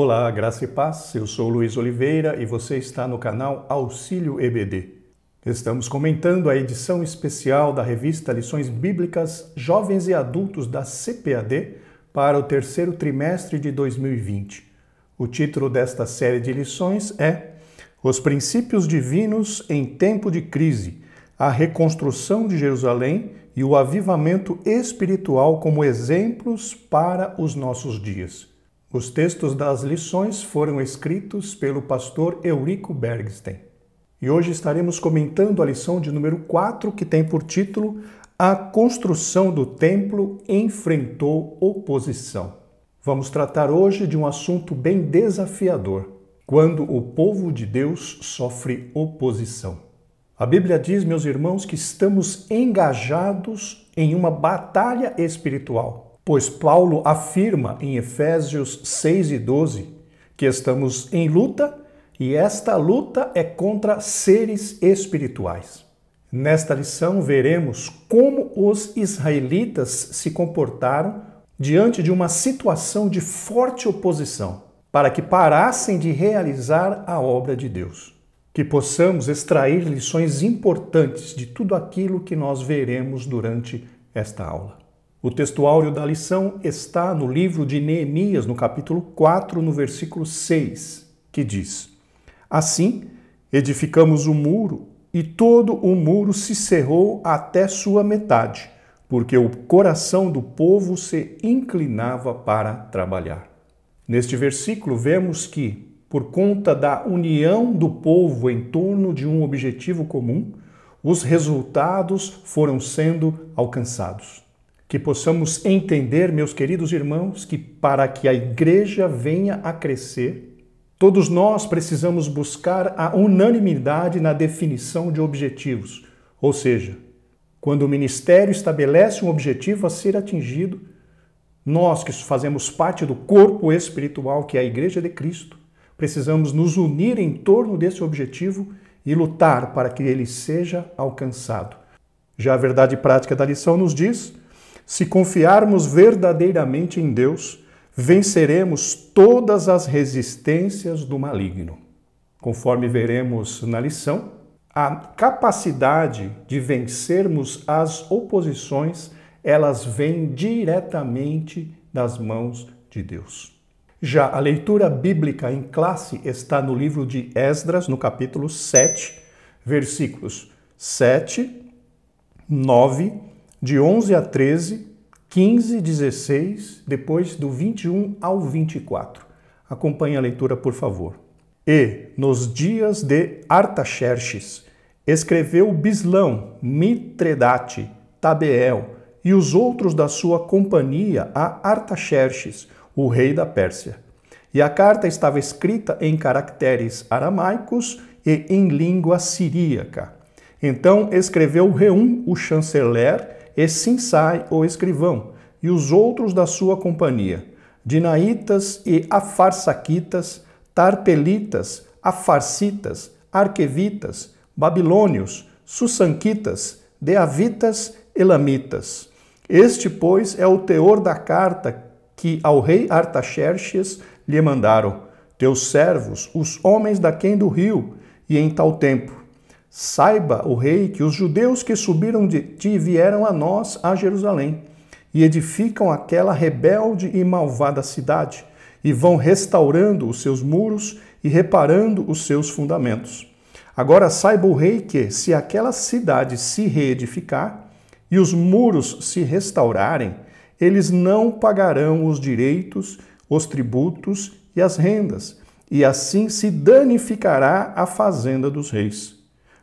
Olá, graça e paz. Eu sou Luiz Oliveira e você está no canal Auxílio EBD. Estamos comentando a edição especial da revista Lições Bíblicas Jovens e Adultos da CPAD para o terceiro trimestre de 2020. O título desta série de lições é Os Princípios Divinos em Tempo de Crise, a Reconstrução de Jerusalém e o Avivamento Espiritual como exemplos para os nossos dias. Os textos das lições foram escritos pelo pastor Eurico Bergsten. E hoje estaremos comentando a lição de número 4, que tem por título A construção do templo enfrentou oposição. Vamos tratar hoje de um assunto bem desafiador, quando o povo de Deus sofre oposição. A Bíblia diz, meus irmãos, que estamos engajados em uma batalha espiritual. Pois Paulo afirma em Efésios 6 e 12 que estamos em luta e esta luta é contra seres espirituais. Nesta lição veremos como os israelitas se comportaram diante de uma situação de forte oposição para que parassem de realizar a obra de Deus. Que possamos extrair lições importantes de tudo aquilo que nós veremos durante esta aula. O textuário da lição está no livro de Neemias, no capítulo 4, no versículo 6, que diz: Assim, edificamos o muro, e todo o muro se cerrou até sua metade, porque o coração do povo se inclinava para trabalhar. Neste versículo, vemos que, por conta da união do povo em torno de um objetivo comum, os resultados foram sendo alcançados. Que possamos entender, meus queridos irmãos, que para que a igreja venha a crescer, todos nós precisamos buscar a unanimidade na definição de objetivos. Ou seja, quando o ministério estabelece um objetivo a ser atingido, nós que fazemos parte do corpo espiritual, que é a Igreja de Cristo, precisamos nos unir em torno desse objetivo e lutar para que ele seja alcançado. Já a verdade prática da lição nos diz: se confiarmos verdadeiramente em Deus, venceremos todas as resistências do maligno. Conforme veremos na lição, a capacidade de vencermos as oposições, elas vêm diretamente das mãos de Deus. Já a leitura bíblica em classe está no livro de Esdras, no capítulo 7, versículos 7, 9, de 11 a 13, 15, 16, depois do 21 ao 24. Acompanhe a leitura, por favor. E, nos dias de Artaxerxes, escreveu Bislão, Mitredate, Tabeel e os outros da sua companhia a Artaxerxes, o rei da Pérsia. E a carta estava escrita em caracteres aramaicos e em língua siríaca. Então escreveu Reum, o chanceler, e Sinsai, o escrivão, e os outros da sua companhia, Dinaítas e Afarsaquitas, Tarpelitas, Afarsitas, Arquevitas, Babilônios, Sussanquitas, Deavitas, Elamitas. Este, pois, é o teor da carta que ao rei Artaxerxes lhe mandaram, teus servos, os homens daquém do rio, e em tal tempo. Saiba, o rei, que os judeus que subiram de ti vieram a nós, a Jerusalém, e edificam aquela rebelde e malvada cidade, e vão restaurando os seus muros e reparando os seus fundamentos. Agora saiba o rei que, se aquela cidade se reedificar e os muros se restaurarem, eles não pagarão os direitos, os tributos e as rendas, e assim se danificará a fazenda dos reis.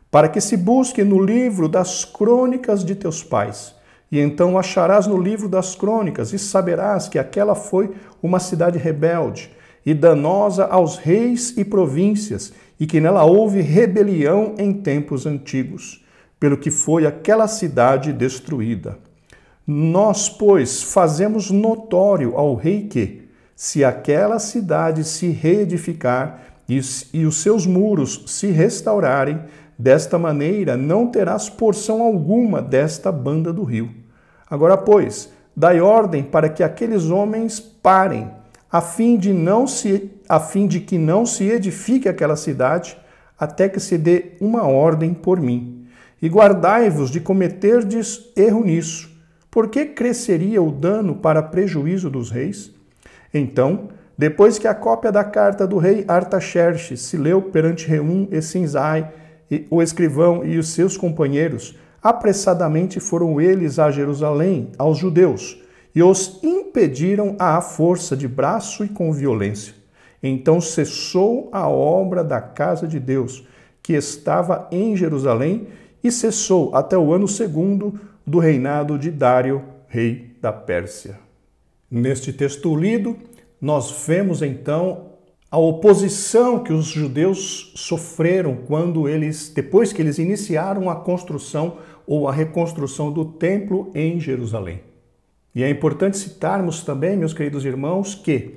Para que se busque no livro das crônicas de teus pais, e então acharás no livro das crônicas, e saberás que aquela foi uma cidade rebelde e danosa aos reis e províncias, e que nela houve rebelião em tempos antigos, pelo que foi aquela cidade destruída. Nós, pois, fazemos notório ao rei que, se aquela cidade se reedificar e os seus muros se restaurarem, desta maneira não terás porção alguma desta banda do rio. Agora, pois, dai ordem para que aqueles homens parem, a fim de que não se edifique aquela cidade, até que se dê uma ordem por mim. E guardai-vos de cometerdes erro nisso. Por que cresceria o dano para prejuízo dos reis? Então, depois que a cópia da carta do rei Artaxerxes se leu perante Reum e Sinzai, o escrivão e os seus companheiros, apressadamente foram eles a Jerusalém, aos judeus, e os impediram à força de braço e com violência. Então cessou a obra da casa de Deus, que estava em Jerusalém, e cessou até o ano 2º do reinado de Dário, rei da Pérsia. Neste texto lido, nós vemos então a oposição que os judeus sofreram depois que eles iniciaram a construção ou a reconstrução do templo em Jerusalém. E é importante citarmos também, meus queridos irmãos, que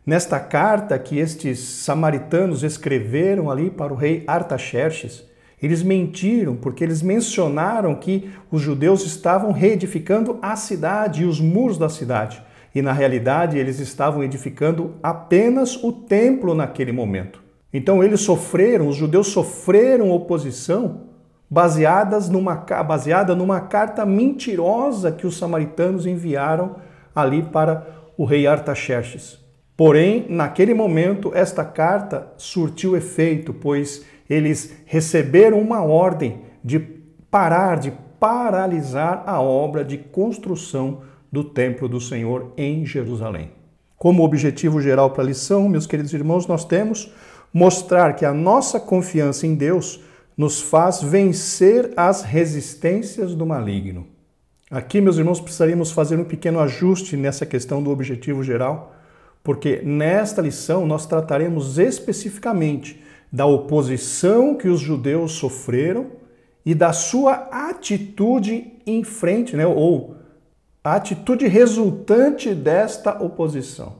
nesta carta que estes samaritanos escreveram ali para o rei Artaxerxes, eles mentiram porque eles mencionaram que os judeus estavam reedificando a cidade e os muros da cidade. E na realidade eles estavam edificando apenas o templo naquele momento. Então os judeus sofreram oposição baseada numa carta mentirosa que os samaritanos enviaram ali para o rei Artaxerxes. Porém, naquele momento, esta carta surtiu efeito, pois eles receberam uma ordem de paralisar a obra de construção do templo do Senhor em Jerusalém. Como objetivo geral para a lição, meus queridos irmãos, nós temos mostrar que a nossa confiança em Deus nos faz vencer as resistências do maligno. Aqui, meus irmãos, precisaríamos fazer um pequeno ajuste nessa questão do objetivo geral, porque nesta lição nós trataremos especificamente da oposição que os judeus sofreram e da sua atitude em frente, ou a atitude resultante desta oposição.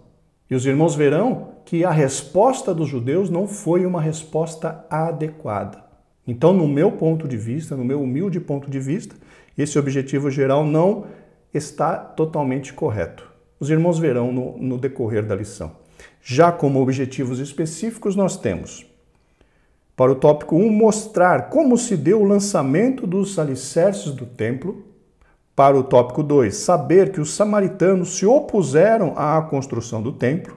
E os irmãos verão que a resposta dos judeus não foi uma resposta adequada. Então, no meu ponto de vista, no meu humilde ponto de vista, esse objetivo geral não está totalmente correto. Os irmãos verão no decorrer da lição. Já como objetivos específicos, nós temos, para o tópico 1, mostrar como se deu o lançamento dos alicerces do templo. Para o tópico 2, saber que os samaritanos se opuseram à construção do templo.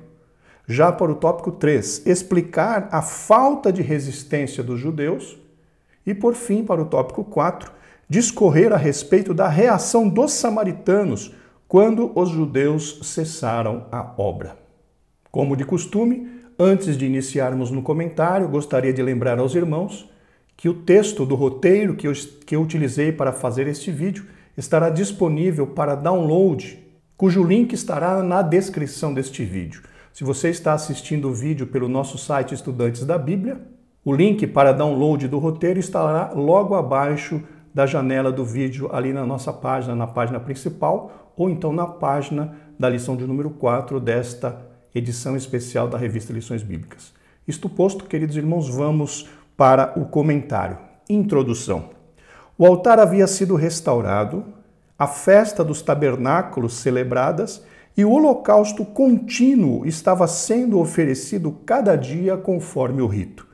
Já para o tópico 3, explicar a falta de resistência dos judeus. E por fim, para o tópico 4, discorrer a respeito da reação dos samaritanos quando os judeus cessaram a obra. Como de costume, antes de iniciarmos no comentário, gostaria de lembrar aos irmãos que o texto do roteiro que eu utilizei para fazer este vídeo estará disponível para download, cujo link estará na descrição deste vídeo. Se você está assistindo o vídeo pelo nosso site Estudantes da Bíblia, o link para download do roteiro estará logo abaixo da janela do vídeo, ali na nossa página, na página principal, ou então na página da lição de número 4 desta edição especial da revista Lições Bíblicas. Isto posto, queridos irmãos, vamos para o comentário. Introdução. O altar havia sido restaurado, a festa dos tabernáculos celebradas e o holocausto contínuo estava sendo oferecido cada dia conforme o rito.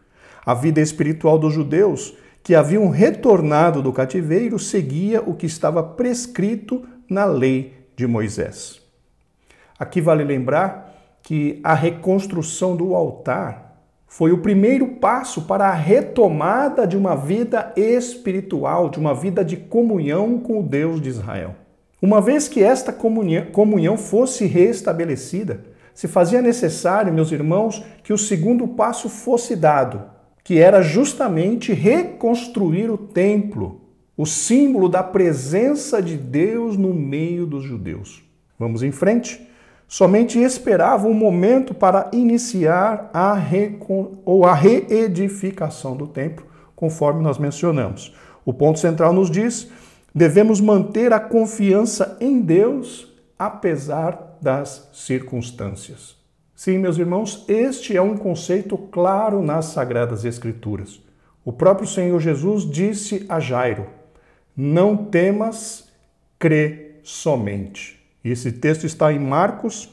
A vida espiritual dos judeus, que haviam retornado do cativeiro, seguia o que estava prescrito na lei de Moisés. Aqui vale lembrar que a reconstrução do altar foi o primeiro passo para a retomada de uma vida espiritual, de uma vida de comunhão com o Deus de Israel. Uma vez que esta comunhão fosse restabelecida, se fazia necessário, meus irmãos, que o segundo passo fosse dado, que era justamente reconstruir o templo, o símbolo da presença de Deus no meio dos judeus. Vamos em frente? Somente esperava um momento para iniciar a reedificação do templo, conforme nós mencionamos. O ponto central nos diz: devemos manter a confiança em Deus, apesar das circunstâncias. Sim, meus irmãos, este é um conceito claro nas Sagradas Escrituras. O próprio Senhor Jesus disse a Jairo: não temas, crê somente. Esse texto está em Marcos,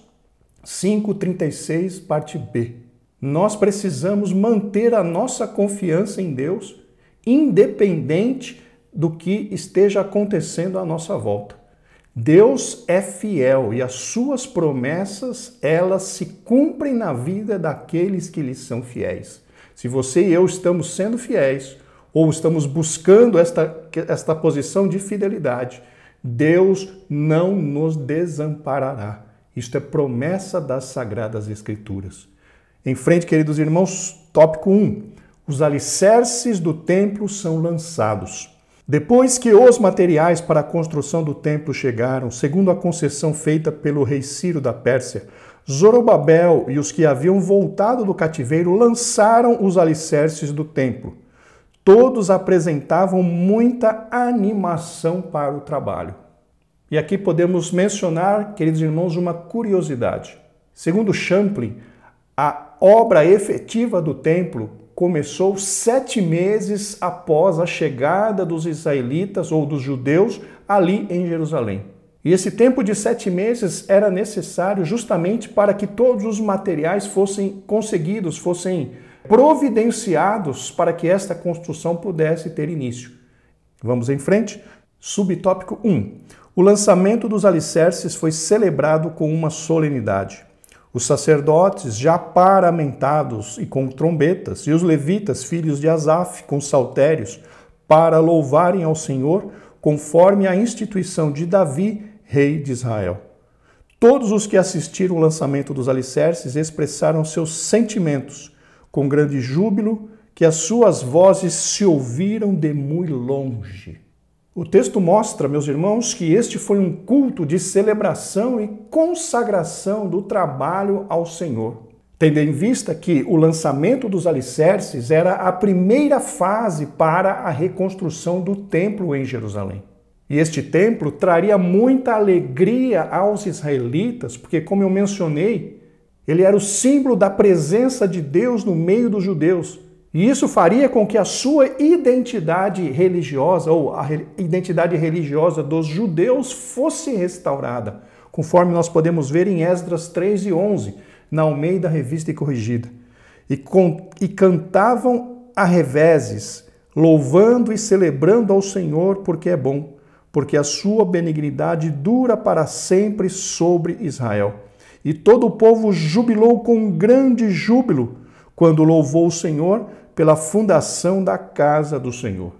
5:36, parte B. Nós precisamos manter a nossa confiança em Deus, independente do que esteja acontecendo à nossa volta. Deus é fiel e as suas promessas, elas se cumprem na vida daqueles que lhes são fiéis. Se você e eu estamos sendo fiéis, ou estamos buscando esta posição de fidelidade, Deus não nos desamparará. Isto é promessa das Sagradas Escrituras. Em frente, queridos irmãos, tópico 1. Os alicerces do templo são lançados. Depois que os materiais para a construção do templo chegaram, segundo a concessão feita pelo rei Ciro da Pérsia, Zorobabel e os que haviam voltado do cativeiro lançaram os alicerces do templo. Todos apresentavam muita animação para o trabalho. E aqui podemos mencionar, queridos irmãos, uma curiosidade. Segundo Champlin, a obra efetiva do templo começou 7 meses após a chegada dos israelitas ou dos judeus ali em Jerusalém. E esse tempo de 7 meses era necessário justamente para que todos os materiais fossem conseguidos, fossem providenciados para que esta construção pudesse ter início. Vamos em frente? Subtópico 1. O lançamento dos alicerces foi celebrado com uma solenidade. Os sacerdotes já paramentados e com trombetas, e os levitas, filhos de Asaf, com saltérios, para louvarem ao Senhor, conforme a instituição de Davi, rei de Israel. Todos os que assistiram ao lançamento dos alicerces expressaram seus sentimentos, com grande júbilo, que as suas vozes se ouviram de muito longe. O texto mostra, meus irmãos, que este foi um culto de celebração e consagração do trabalho ao Senhor. Tendo em vista que o lançamento dos alicerces era a primeira fase para a reconstrução do templo em Jerusalém. E este templo traria muita alegria aos israelitas, porque, como eu mencionei, ele era o símbolo da presença de Deus no meio dos judeus. E isso faria com que a sua identidade religiosa, ou a identidade religiosa dos judeus, fosse restaurada, conforme nós podemos ver em Esdras 3 e 11, na Almeida Revista e Corrigida. E cantavam a reveses, louvando e celebrando ao Senhor, porque é bom, porque a sua benignidade dura para sempre sobre Israel. E todo o povo jubilou com grande júbilo, quando louvou o Senhor pela fundação da casa do Senhor.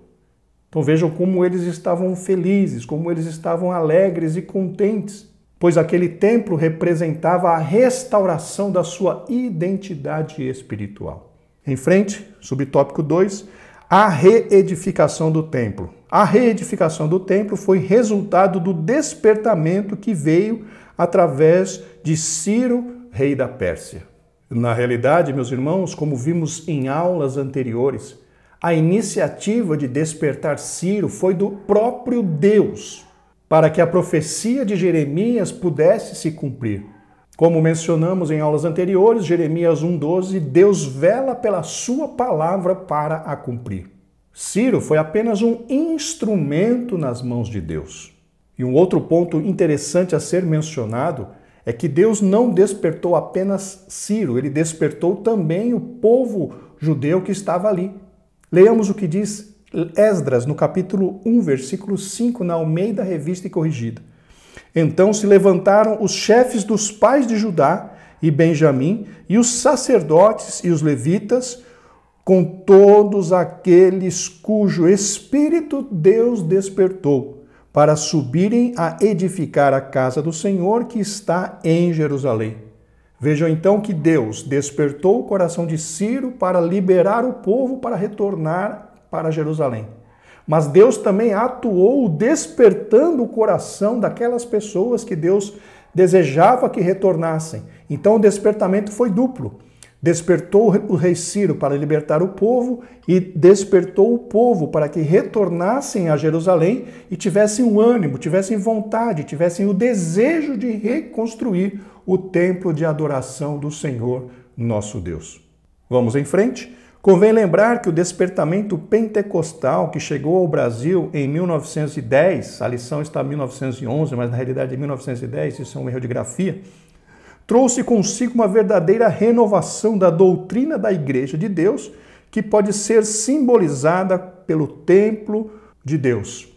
Então vejam como eles estavam felizes, como eles estavam alegres e contentes, pois aquele templo representava a restauração da sua identidade espiritual. Em frente, subtópico 2, a reedificação do templo. A reedificação do templo foi resultado do despertamento que veio através de Ciro, rei da Pérsia. Na realidade, meus irmãos, como vimos em aulas anteriores, a iniciativa de despertar Ciro foi do próprio Deus, para que a profecia de Jeremias pudesse se cumprir. Como mencionamos em aulas anteriores, Jeremias 1,12, Deus vela pela sua palavra para a cumprir. Ciro foi apenas um instrumento nas mãos de Deus. E um outro ponto interessante a ser mencionado é que Deus não despertou apenas Ciro, ele despertou também o povo judeu que estava ali. Leamos o que diz Esdras, no capítulo 1, versículo 5, na Almeida Revista e Corrigida. Então se levantaram os chefes dos pais de Judá e Benjamim, e os sacerdotes e os levitas, com todos aqueles cujo espírito Deus despertou, para subirem a edificar a casa do Senhor que está em Jerusalém. Vejam então que Deus despertou o coração de Ciro para liberar o povo para retornar para Jerusalém. Mas Deus também atuou despertando o coração daquelas pessoas que Deus desejava que retornassem. Então o despertamento foi duplo. Despertou o rei Ciro para libertar o povo e despertou o povo para que retornassem a Jerusalém e tivessem o ânimo, tivessem vontade, tivessem o desejo de reconstruir o templo de adoração do Senhor, nosso Deus. Vamos em frente? Convém lembrar que o despertamento pentecostal que chegou ao Brasil em 1910, a lição está em 1911, mas na realidade é 1910, isso é um erro de grafia, trouxe consigo uma verdadeira renovação da doutrina da Igreja de Deus, que pode ser simbolizada pelo templo de Deus.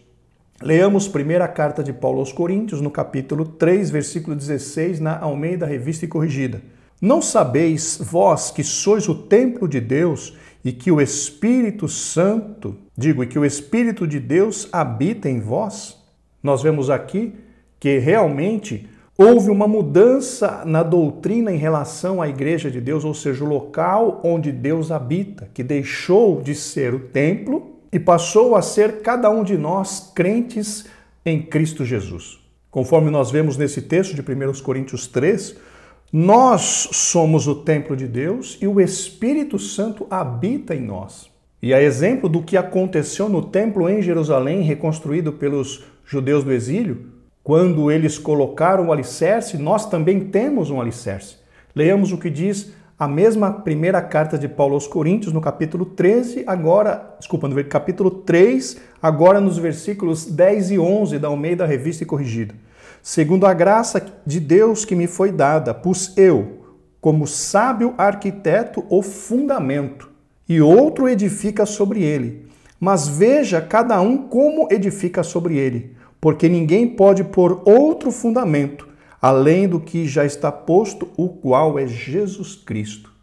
Leamos primeira carta de Paulo aos Coríntios, no capítulo 3, versículo 16, na Almeida Revista e Corrigida. Não sabeis vós que sois o templo de Deus e que o Espírito Santo, e que o Espírito de Deus habita em vós? Nós vemos aqui que realmente houve uma mudança na doutrina em relação à Igreja de Deus, ou seja, o local onde Deus habita, que deixou de ser o templo e passou a ser cada um de nós crentes em Cristo Jesus. Conforme nós vemos nesse texto de 1 Coríntios 3, nós somos o templo de Deus e o Espírito Santo habita em nós. E a exemplo do que aconteceu no templo em Jerusalém, reconstruído pelos judeus do exílio, quando eles colocaram o alicerce, nós também temos um alicerce. Leamos o que diz a mesma primeira carta de Paulo aos Coríntios, no capítulo 13, no capítulo 3, agora nos versículos 10 e 11 da Almeida Revista e Corrigida. Segundo a graça de Deus que me foi dada, pus eu, como sábio arquiteto, o fundamento, e outro edifica sobre ele. Mas veja cada um como edifica sobre ele, porque ninguém pode pôr outro fundamento, além do que já está posto, o qual é Jesus Cristo.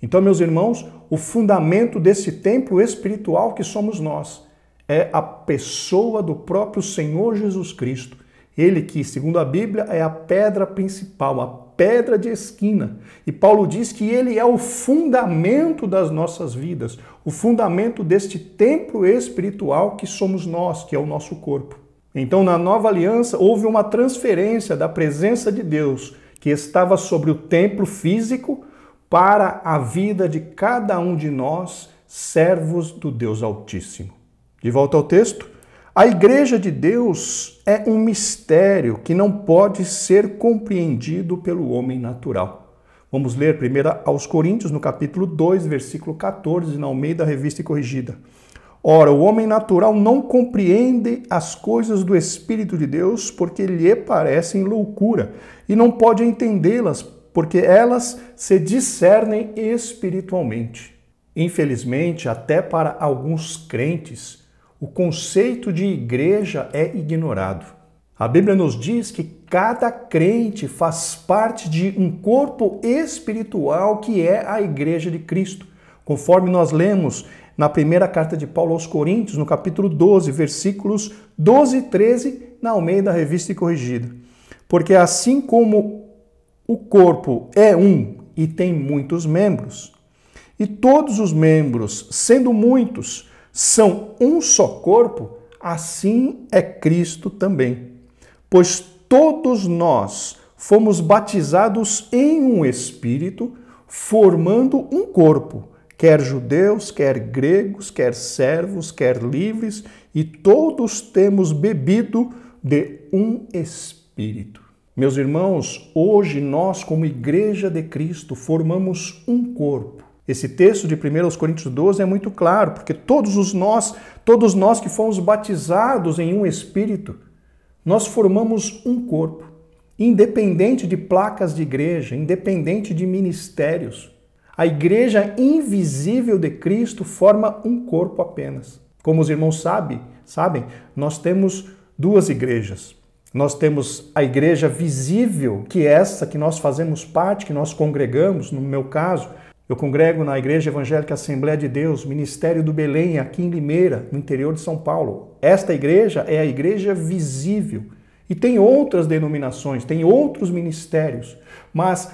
Então, meus irmãos, o fundamento desse templo espiritual que somos nós é a pessoa do próprio Senhor Jesus Cristo. Ele que, segundo a Bíblia, é a pedra principal, a pedra de esquina. E Paulo diz que ele é o fundamento das nossas vidas, o fundamento deste templo espiritual que somos nós, que é o nosso corpo. Então, na nova aliança, houve uma transferência da presença de Deus que estava sobre o templo físico para a vida de cada um de nós, servos do Deus Altíssimo. De volta ao texto, a Igreja de Deus é um mistério que não pode ser compreendido pelo homem natural. Vamos ler 1 aos Coríntios, no capítulo 2, versículo 14, na Almeida Revista e Corrigida. Ora, o homem natural não compreende as coisas do Espírito de Deus porque lhe parecem loucura e não pode entendê-las porque elas se discernem espiritualmente. Infelizmente, até para alguns crentes, o conceito de igreja é ignorado. A Bíblia nos diz que cada crente faz parte de um corpo espiritual que é a Igreja de Cristo. Conforme nós lemos na primeira carta de Paulo aos Coríntios, no capítulo 12, versículos 12 e 13, na Almeida Revista e Corrigida. Porque assim como o corpo é um e tem muitos membros, e todos os membros, sendo muitos, são um só corpo, assim é Cristo também. Pois todos nós fomos batizados em um Espírito, formando um corpo, quer judeus, quer gregos, quer servos, quer livres, e todos temos bebido de um Espírito. Meus irmãos, hoje nós, como Igreja de Cristo, formamos um corpo. Esse texto de 1 Coríntios 12 é muito claro, porque todos nós que fomos batizados em um Espírito, nós formamos um corpo, independente de placas de igreja, independente de ministérios. A igreja invisível de Cristo forma um corpo apenas. Como os irmãos sabem, nós temos duas igrejas. Nós temos a igreja visível, que é essa que nós fazemos parte, que nós congregamos. No meu caso, eu congrego na Igreja Evangélica Assembleia de Deus, Ministério do Belém, aqui em Limeira, no interior de São Paulo. Esta igreja é a igreja visível. E tem outras denominações, tem outros ministérios. Mas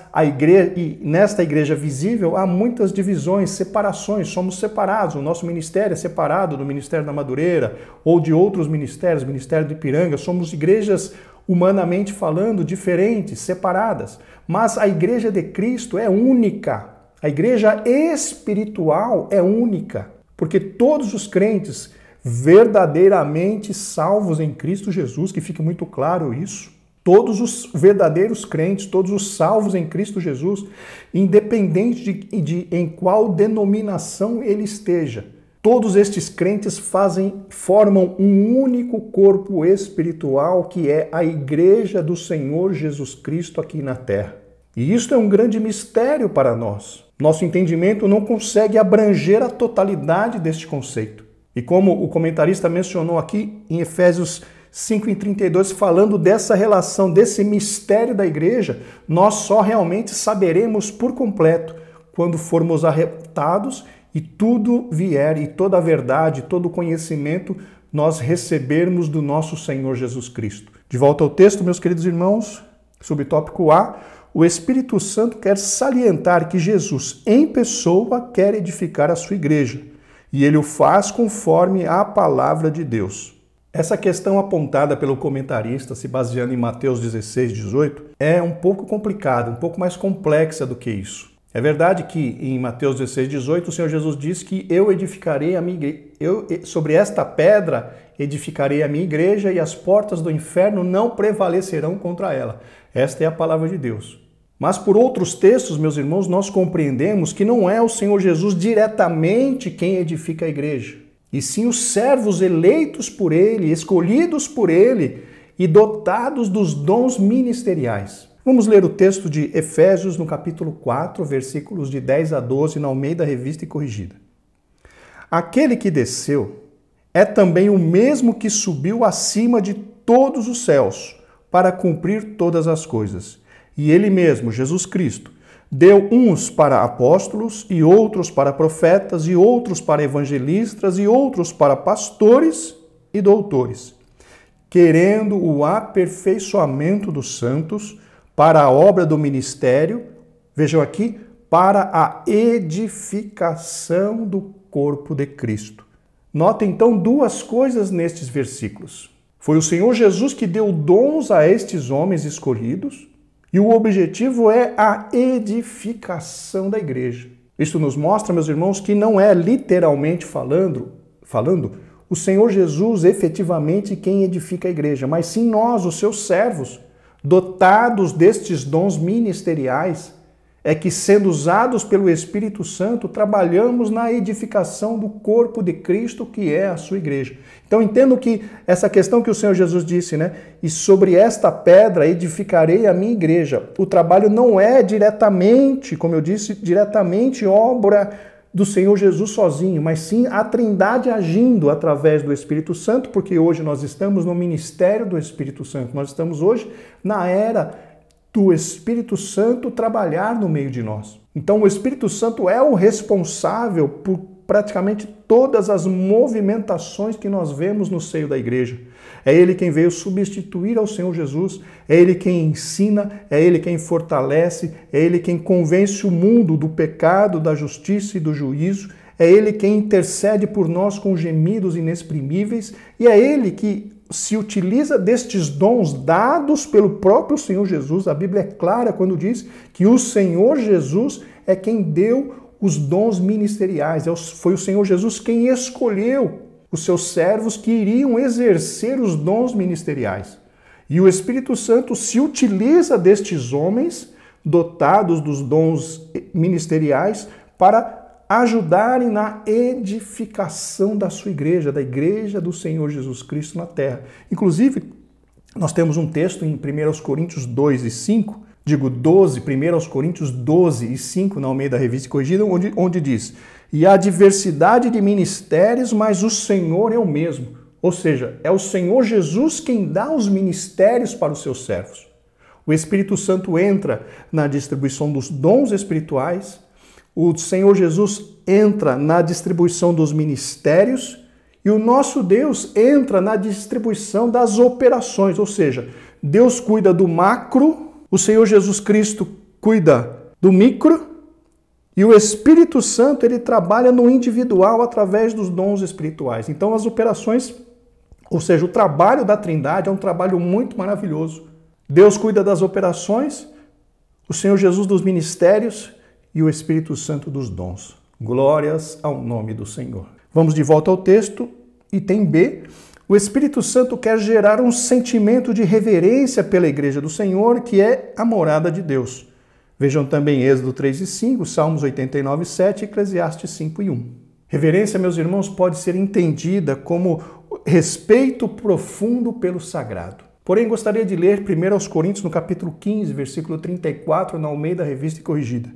nesta igreja visível há muitas divisões, separações, somos separados. O nosso ministério é separado do Ministério da Madureira ou de outros ministérios, Ministério de Ipiranga. Somos igrejas, humanamente falando, diferentes, separadas. Mas a igreja de Cristo é única. A igreja espiritual é única, porque todos os crentes verdadeiramente salvos em Cristo Jesus, que fique muito claro isso, todos os verdadeiros crentes, todos os salvos em Cristo Jesus, independente de em qual denominação ele esteja, todos estes crentes formam um único corpo espiritual que é a Igreja do Senhor Jesus Cristo aqui na terra. E isto é um grande mistério para nós. Nosso entendimento não consegue abranger a totalidade deste conceito. E como o comentarista mencionou aqui em Efésios 5:32, falando dessa relação, desse mistério da igreja, nós só realmente saberemos por completo quando formos arrebatados e tudo vier, e toda a verdade, todo o conhecimento nós recebermos do nosso Senhor Jesus Cristo. De volta ao texto, meus queridos irmãos, subtópico A, o Espírito Santo quer salientar que Jesus, em pessoa, quer edificar a sua igreja, e ele o faz conforme a palavra de Deus. Essa questão apontada pelo comentarista, se baseando em Mateus 16:18, é um pouco complicada, um pouco mais complexa do que isso. É verdade que em Mateus 16:18 o Senhor Jesus diz que eu edificarei a minha igreja, sobre esta pedra edificarei a minha igreja e as portas do inferno não prevalecerão contra ela. Esta é a palavra de Deus. Mas por outros textos, meus irmãos, nós compreendemos que não é o Senhor Jesus diretamente quem edifica a igreja, e sim os servos eleitos por ele, escolhidos por ele e dotados dos dons ministeriais. Vamos ler o texto de Efésios no capítulo 4, versículos de 10 a 12, na Almeida Revista e Corrigida. Aquele que desceu é também o mesmo que subiu acima de todos os céus para cumprir todas as coisas. E ele mesmo, Jesus Cristo, deu uns para apóstolos, e outros para profetas, e outros para evangelistas, e outros para pastores e doutores, querendo o aperfeiçoamento dos santos para a obra do ministério, vejam aqui, para a edificação do corpo de Cristo. Notem então duas coisas nestes versículos. Foi o Senhor Jesus que deu dons a estes homens escolhidos, e o objetivo é a edificação da igreja. Isso nos mostra, meus irmãos, que não é literalmente falando o Senhor Jesus efetivamente quem edifica a igreja, mas sim nós, os seus servos, dotados destes dons ministeriais, é que, sendo usados pelo Espírito Santo, trabalhamos na edificação do corpo de Cristo, que é a sua igreja. Então entendo que essa questão que o Senhor Jesus disse, né? E sobre esta pedra edificarei a minha igreja. O trabalho não é diretamente, como eu disse, diretamente obra do Senhor Jesus sozinho, mas sim a Trindade agindo através do Espírito Santo, porque hoje nós estamos no ministério do Espírito Santo. Nós estamos hoje na era do Espírito Santo trabalhar no meio de nós. Então o Espírito Santo é o responsável por praticamente todas as movimentações que nós vemos no seio da igreja. É ele quem veio substituir ao Senhor Jesus, é ele quem ensina, é ele quem fortalece, é ele quem convence o mundo do pecado, da justiça e do juízo, é ele quem intercede por nós com gemidos inexprimíveis, e é ele que se utiliza destes dons dados pelo próprio Senhor Jesus. A Bíblia é clara quando diz que o Senhor Jesus é quem deu os dons ministeriais. Foi o Senhor Jesus quem escolheu os seus servos que iriam exercer os dons ministeriais. E o Espírito Santo se utiliza destes homens dotados dos dons ministeriais para ajudarem na edificação da sua igreja, da igreja do Senhor Jesus Cristo na terra. Inclusive, nós temos um texto em 1 Coríntios 2 e 5, 1 Coríntios 12 e 5, na Almeida Revista e Corrigida, onde diz: e há diversidade de ministérios, mas o Senhor é o mesmo. Ou seja, é o Senhor Jesus quem dá os ministérios para os seus servos. O Espírito Santo entra na distribuição dos dons espirituais, o Senhor Jesus entra na distribuição dos ministérios e o nosso Deus entra na distribuição das operações, ou seja, Deus cuida do macro, o Senhor Jesus Cristo cuida do micro e o Espírito Santo ele trabalha no individual através dos dons espirituais. Então as operações, ou seja, o trabalho da Trindade é um trabalho muito maravilhoso. Deus cuida das operações, o Senhor Jesus dos ministérios e o Espírito Santo dos dons. Glórias ao nome do Senhor. Vamos de volta ao texto, item B. O Espírito Santo quer gerar um sentimento de reverência pela igreja do Senhor, que é a morada de Deus. Vejam também Êxodo 3 e 5, Salmos 89 e 7, Eclesiastes 5 e 1. Reverência, meus irmãos, pode ser entendida como respeito profundo pelo sagrado. Porém, gostaria de ler 1 Coríntios, no capítulo 15, versículo 34, na Almeida Revista e Corrigida.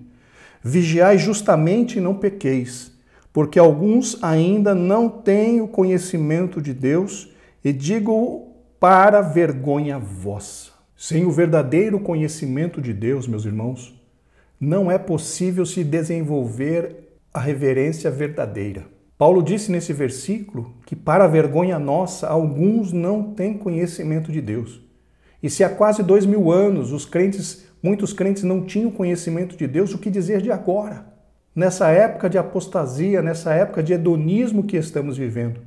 Vigiai justamente e não pequeis, porque alguns ainda não têm o conhecimento de Deus, e digo para vergonha vossa. Sem o verdadeiro conhecimento de Deus, meus irmãos, não é possível se desenvolver a reverência verdadeira. Paulo disse nesse versículo que, para a vergonha nossa, alguns não têm conhecimento de Deus. E se há quase 2000 anos muitos crentes não tinham conhecimento de Deus, o que dizer de agora? Nessa época de apostasia, nessa época de hedonismo que estamos vivendo.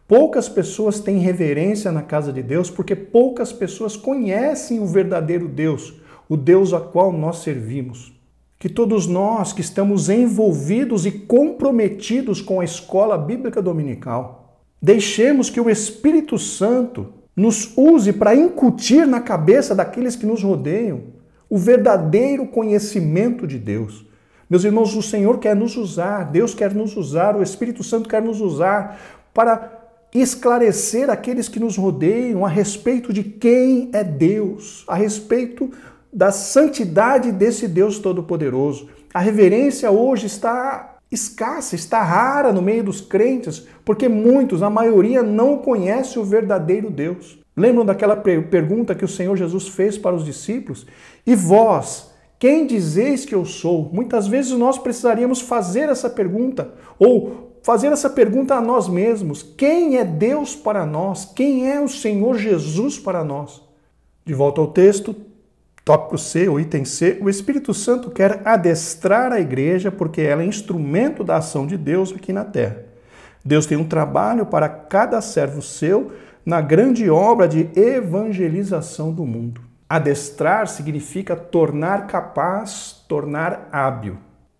Poucas pessoas têm reverência na casa de Deus porque poucas pessoas conhecem o verdadeiro Deus, o Deus a qual nós servimos. Que todos nós que estamos envolvidos e comprometidos com a escola bíblica dominical, deixemos que o Espírito Santo nos use para incutir na cabeça daqueles que nos rodeiam o verdadeiro conhecimento de Deus. Meus irmãos, o Senhor quer nos usar, Deus quer nos usar, o Espírito Santo quer nos usar para esclarecer aqueles que nos rodeiam a respeito de quem é Deus, a respeito da santidade desse Deus Todo-Poderoso. A reverência hoje está escassa, está rara no meio dos crentes, porque muitos, a maioria, não conhece o verdadeiro Deus. Lembram daquela pergunta que o Senhor Jesus fez para os discípulos? E vós, quem dizeis que eu sou? Muitas vezes nós precisaríamos fazer essa pergunta, ou fazer essa pergunta a nós mesmos. Quem é Deus para nós? Quem é o Senhor Jesus para nós? De volta ao texto, tópico C, o item C, o Espírito Santo quer adestrar a igreja porque ela é instrumento da ação de Deus aqui na terra. Deus tem um trabalho para cada servo seu na grande obra de evangelização do mundo. Adestrar significa tornar capaz, tornar hábil.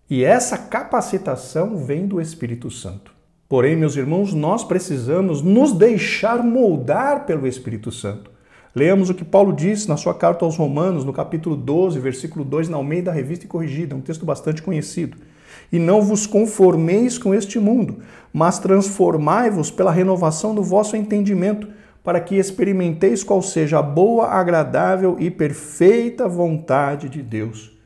E essa capacitação vem do Espírito Santo. Porém, meus irmãos, nós precisamos nos deixar moldar pelo Espírito Santo. Leamos o que Paulo diz na sua carta aos Romanos, no capítulo 12, versículo 2, na Almeida Revista e Corrigida, um texto bastante conhecido. E não vos conformeis com este mundo, mas transformai-vos pela renovação do vosso entendimento, para que experimenteis qual seja a boa, agradável e perfeita vontade de Deus.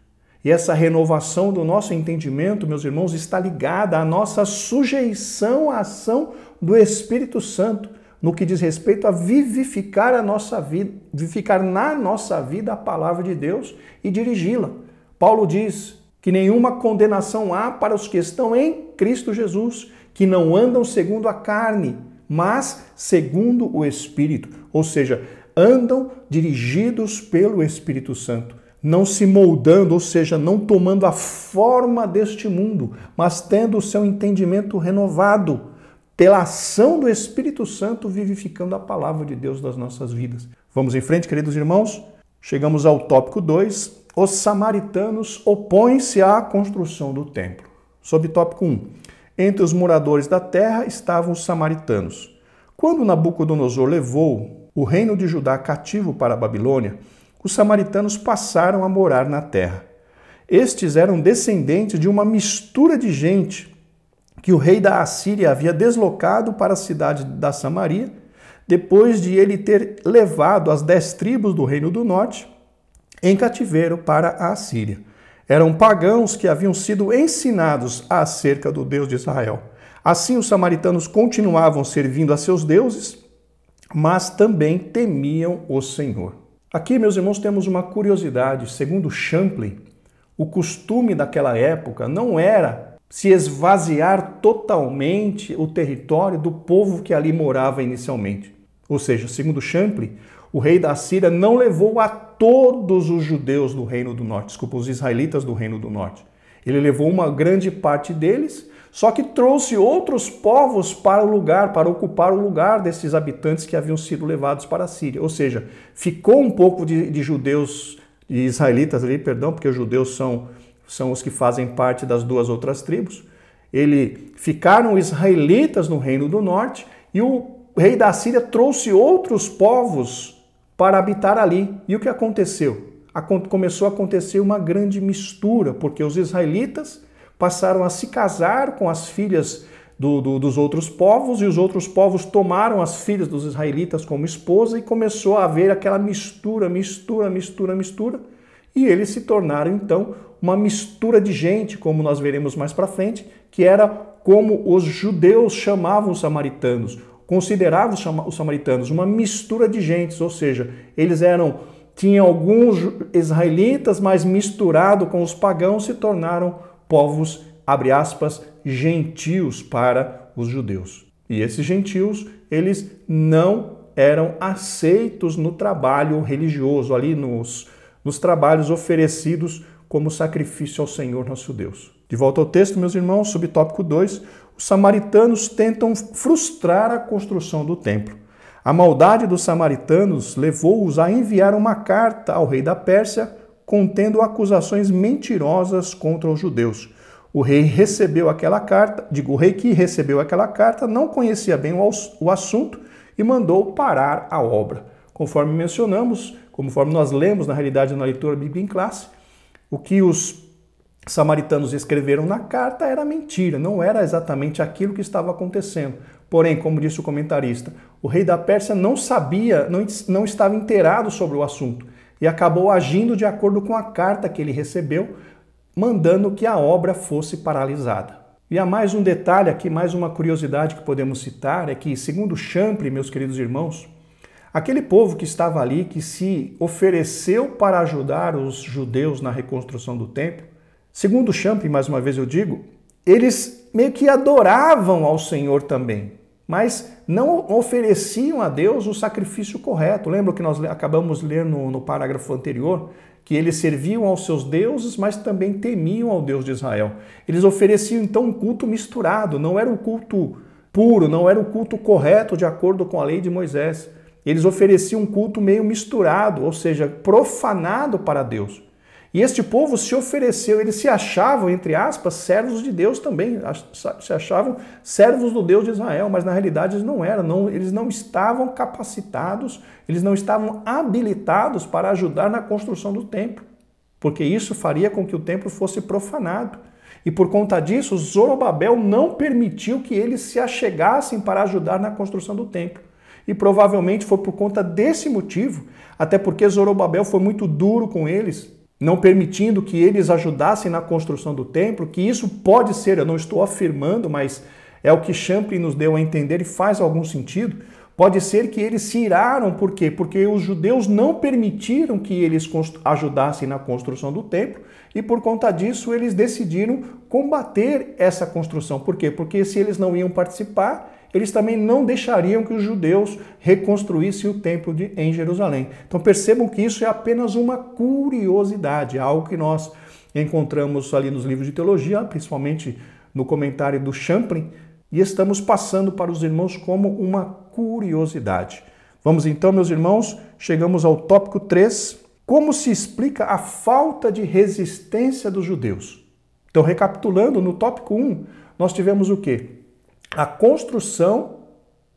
E essa renovação do nosso entendimento, meus irmãos, está ligada à nossa sujeição à ação do Espírito Santo, no que diz respeito a vivificar a nossa vida, vivificar na nossa vida a palavra de Deus e dirigi-la. Paulo diz que nenhuma condenação há para os que estão em Cristo Jesus, que não andam segundo a carne, mas segundo o Espírito, ou seja, andam dirigidos pelo Espírito Santo, não se moldando, ou seja, não tomando a forma deste mundo, mas tendo o seu entendimento renovado, pela ação do Espírito Santo vivificando a palavra de Deus nas nossas vidas. Vamos em frente, queridos irmãos? Chegamos ao tópico 2. Os samaritanos opõem-se à construção do templo. Sob tópico 1. Entre os moradores da terra estavam os samaritanos. Quando Nabucodonosor levou o reino de Judá cativo para a Babilônia, os samaritanos passaram a morar na terra. Estes eram descendentes de uma mistura de gente que o rei da Assíria havia deslocado para a cidade da Samaria, depois de ele ter levado as 10 tribos do reino do norte em cativeiro para a Assíria. Eram pagãos que haviam sido ensinados acerca do Deus de Israel. Assim, os samaritanos continuavam servindo a seus deuses, mas também temiam o Senhor. Aqui, meus irmãos, temos uma curiosidade. Segundo Champlin, o costume daquela época não era se esvaziar totalmente o território do povo que ali morava inicialmente. Ou seja, segundo Champlin, o rei da Assíria não levou a todos os judeus do Reino do Norte, desculpa, os israelitas do Reino do Norte. Ele levou uma grande parte deles, só que trouxe outros povos para o lugar, para ocupar o lugar desses habitantes que haviam sido levados para a Síria. Ou seja, ficou um pouco de judeus, de israelitas ali, perdão, porque os judeus são os que fazem parte das 2 outras tribos. Ficaram israelitas no Reino do Norte e o rei da Síria trouxe outros povos para habitar ali. E o que aconteceu? Começou a acontecer uma grande mistura, porque os israelitas passaram a se casar com as filhas dos outros povos, e os outros povos tomaram as filhas dos israelitas como esposa e começou a haver aquela mistura, e eles se tornaram então uma mistura de gente, como nós veremos mais para frente, que era como os judeus chamavam os samaritanos, consideravam os samaritanos uma mistura de gentes, ou seja, tinham alguns israelitas, mas misturado com os pagãos se tornaram povos, abre aspas, gentios para os judeus. E esses gentios, eles não eram aceitos no trabalho religioso, ali nos trabalhos oferecidos como sacrifício ao Senhor nosso Deus. De volta ao texto, meus irmãos, subtópico 2, os samaritanos tentam frustrar a construção do templo. A maldade dos samaritanos levou-os a enviar uma carta ao rei da Pérsia contendo acusações mentirosas contra os judeus. O rei que recebeu aquela carta não conhecia bem o assunto e mandou parar a obra. Conforme mencionamos, conforme nós lemos na realidade na leitura bíblica em classe, o que os samaritanos escreveram na carta era mentira, não era exatamente aquilo que estava acontecendo. Porém, como disse o comentarista, o rei da Pérsia não sabia, não estava inteirado sobre o assunto e acabou agindo de acordo com a carta que ele recebeu, mandando que a obra fosse paralisada. E há mais um detalhe aqui, mais uma curiosidade que podemos citar, é que, segundo Champlin, meus queridos irmãos, aquele povo que estava ali, que se ofereceu para ajudar os judeus na reconstrução do templo, segundo Champlin, mais uma vez eu digo, eles meio que adoravam ao Senhor também, mas não ofereciam a Deus o sacrifício correto. Lembra que nós acabamos de ler no parágrafo anterior? Que eles serviam aos seus deuses, mas também temiam ao Deus de Israel. Eles ofereciam então um culto misturado, não era um culto puro, não era o culto correto de acordo com a lei de Moisés. Eles ofereciam um culto meio misturado, ou seja, profanado para Deus. E este povo se ofereceu, eles se achavam, entre aspas, servos de Deus também, se achavam servos do Deus de Israel, mas na realidade eles não eram, eles não estavam capacitados, eles não estavam habilitados para ajudar na construção do templo, porque isso faria com que o templo fosse profanado. E por conta disso, Zorobabel não permitiu que eles se achegassem para ajudar na construção do templo. E provavelmente foi por conta desse motivo, até porque Zorobabel foi muito duro com eles, não permitindo que eles ajudassem na construção do templo, que isso pode ser, eu não estou afirmando, mas é o que Champlin nos deu a entender e faz algum sentido, pode ser que eles se iraram, por quê? Porque os judeus não permitiram que eles ajudassem na construção do templo e por conta disso eles decidiram combater essa construção. Por quê? Porque se eles não iam participar, eles também não deixariam que os judeus reconstruíssem o templo em Jerusalém. Então percebam que isso é apenas uma curiosidade, algo que nós encontramos ali nos livros de teologia, principalmente no comentário do Champlin, e estamos passando para os irmãos como uma curiosidade. Vamos então, meus irmãos, chegamos ao tópico 3, como se explica a falta de resistência dos judeus. Então, recapitulando, no tópico 1, nós tivemos o quê? A construção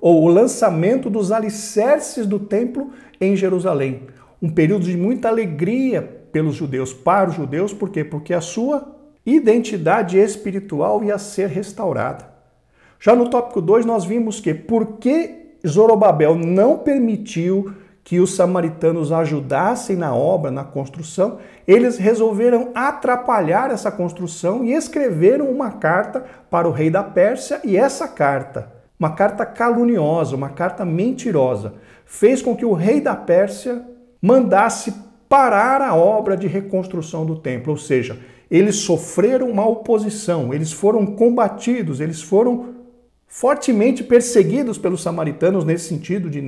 ou o lançamento dos alicerces do templo em Jerusalém. Um período de muita alegria pelos judeus, para os judeus, por quê? Porque a sua identidade espiritual ia ser restaurada. Já no tópico 2 nós vimos que porque Zorobabel não permitiu que os samaritanos ajudassem na obra, na construção, eles resolveram atrapalhar essa construção e escreveram uma carta para o rei da Pérsia, e essa carta, uma carta caluniosa, uma carta mentirosa, fez com que o rei da Pérsia mandasse parar a obra de reconstrução do templo, ou seja, eles sofreram uma oposição, eles foram combatidos, eles foram fortemente perseguidos pelos samaritanos nesse sentido de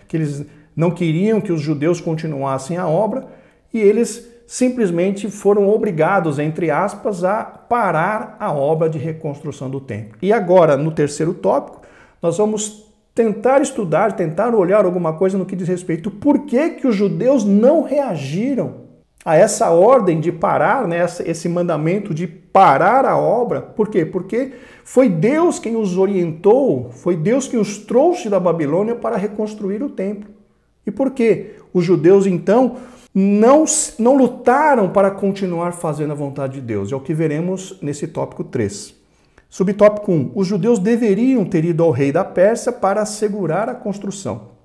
que eles não queriam que os judeus continuassem a obra, e eles simplesmente foram obrigados, entre aspas, a parar a obra de reconstrução do templo. E agora, no terceiro tópico, nós vamos tentar estudar, tentar olhar alguma coisa no que diz respeito por que os judeus não reagiram a essa ordem de parar, né, esse mandamento de parar a obra. Por quê? Porque foi Deus quem os orientou, foi Deus quem os trouxe da Babilônia para reconstruir o templo. E por que os judeus, então, não lutaram para continuar fazendo a vontade de Deus? É o que veremos nesse tópico 3. Subtópico 1. Os judeus deveriam ter ido ao rei da Pérsia para assegurar a construção.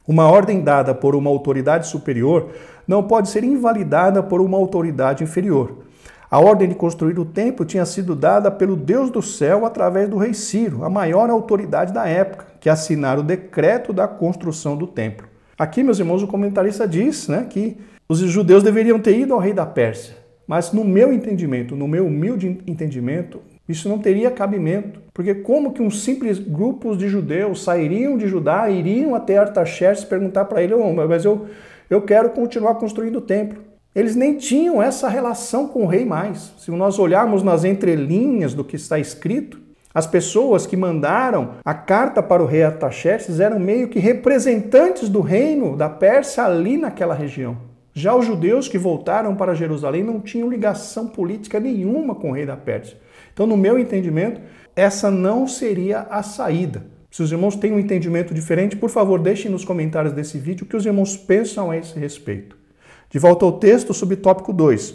Uma ordem dada por uma autoridade superior não pode ser invalidada por uma autoridade inferior. A ordem de construir o templo tinha sido dada pelo Deus do céu através do rei Ciro, a maior autoridade da época, que assinara o decreto da construção do templo. Aqui, meus irmãos, o comentarista diz, que os judeus deveriam ter ido ao rei da Pérsia. Mas no meu entendimento, no meu humilde entendimento, isso não teria cabimento. Porque como que uns simples grupos de judeus sairiam de Judá, iriam até Artaxerxes perguntar para ele, mas eu quero continuar construindo o templo. Eles nem tinham essa relação com o rei mais. Se nós olharmos nas entrelinhas do que está escrito, as pessoas que mandaram a carta para o rei Artaxerxes eram meio que representantes do reino da Pérsia ali naquela região. Já os judeus que voltaram para Jerusalém não tinham ligação política nenhuma com o rei da Pérsia. Então, no meu entendimento, essa não seria a saída. Se os irmãos têm um entendimento diferente, por favor, deixem nos comentários desse vídeo o que os irmãos pensam a esse respeito. De volta ao texto, subtópico 2.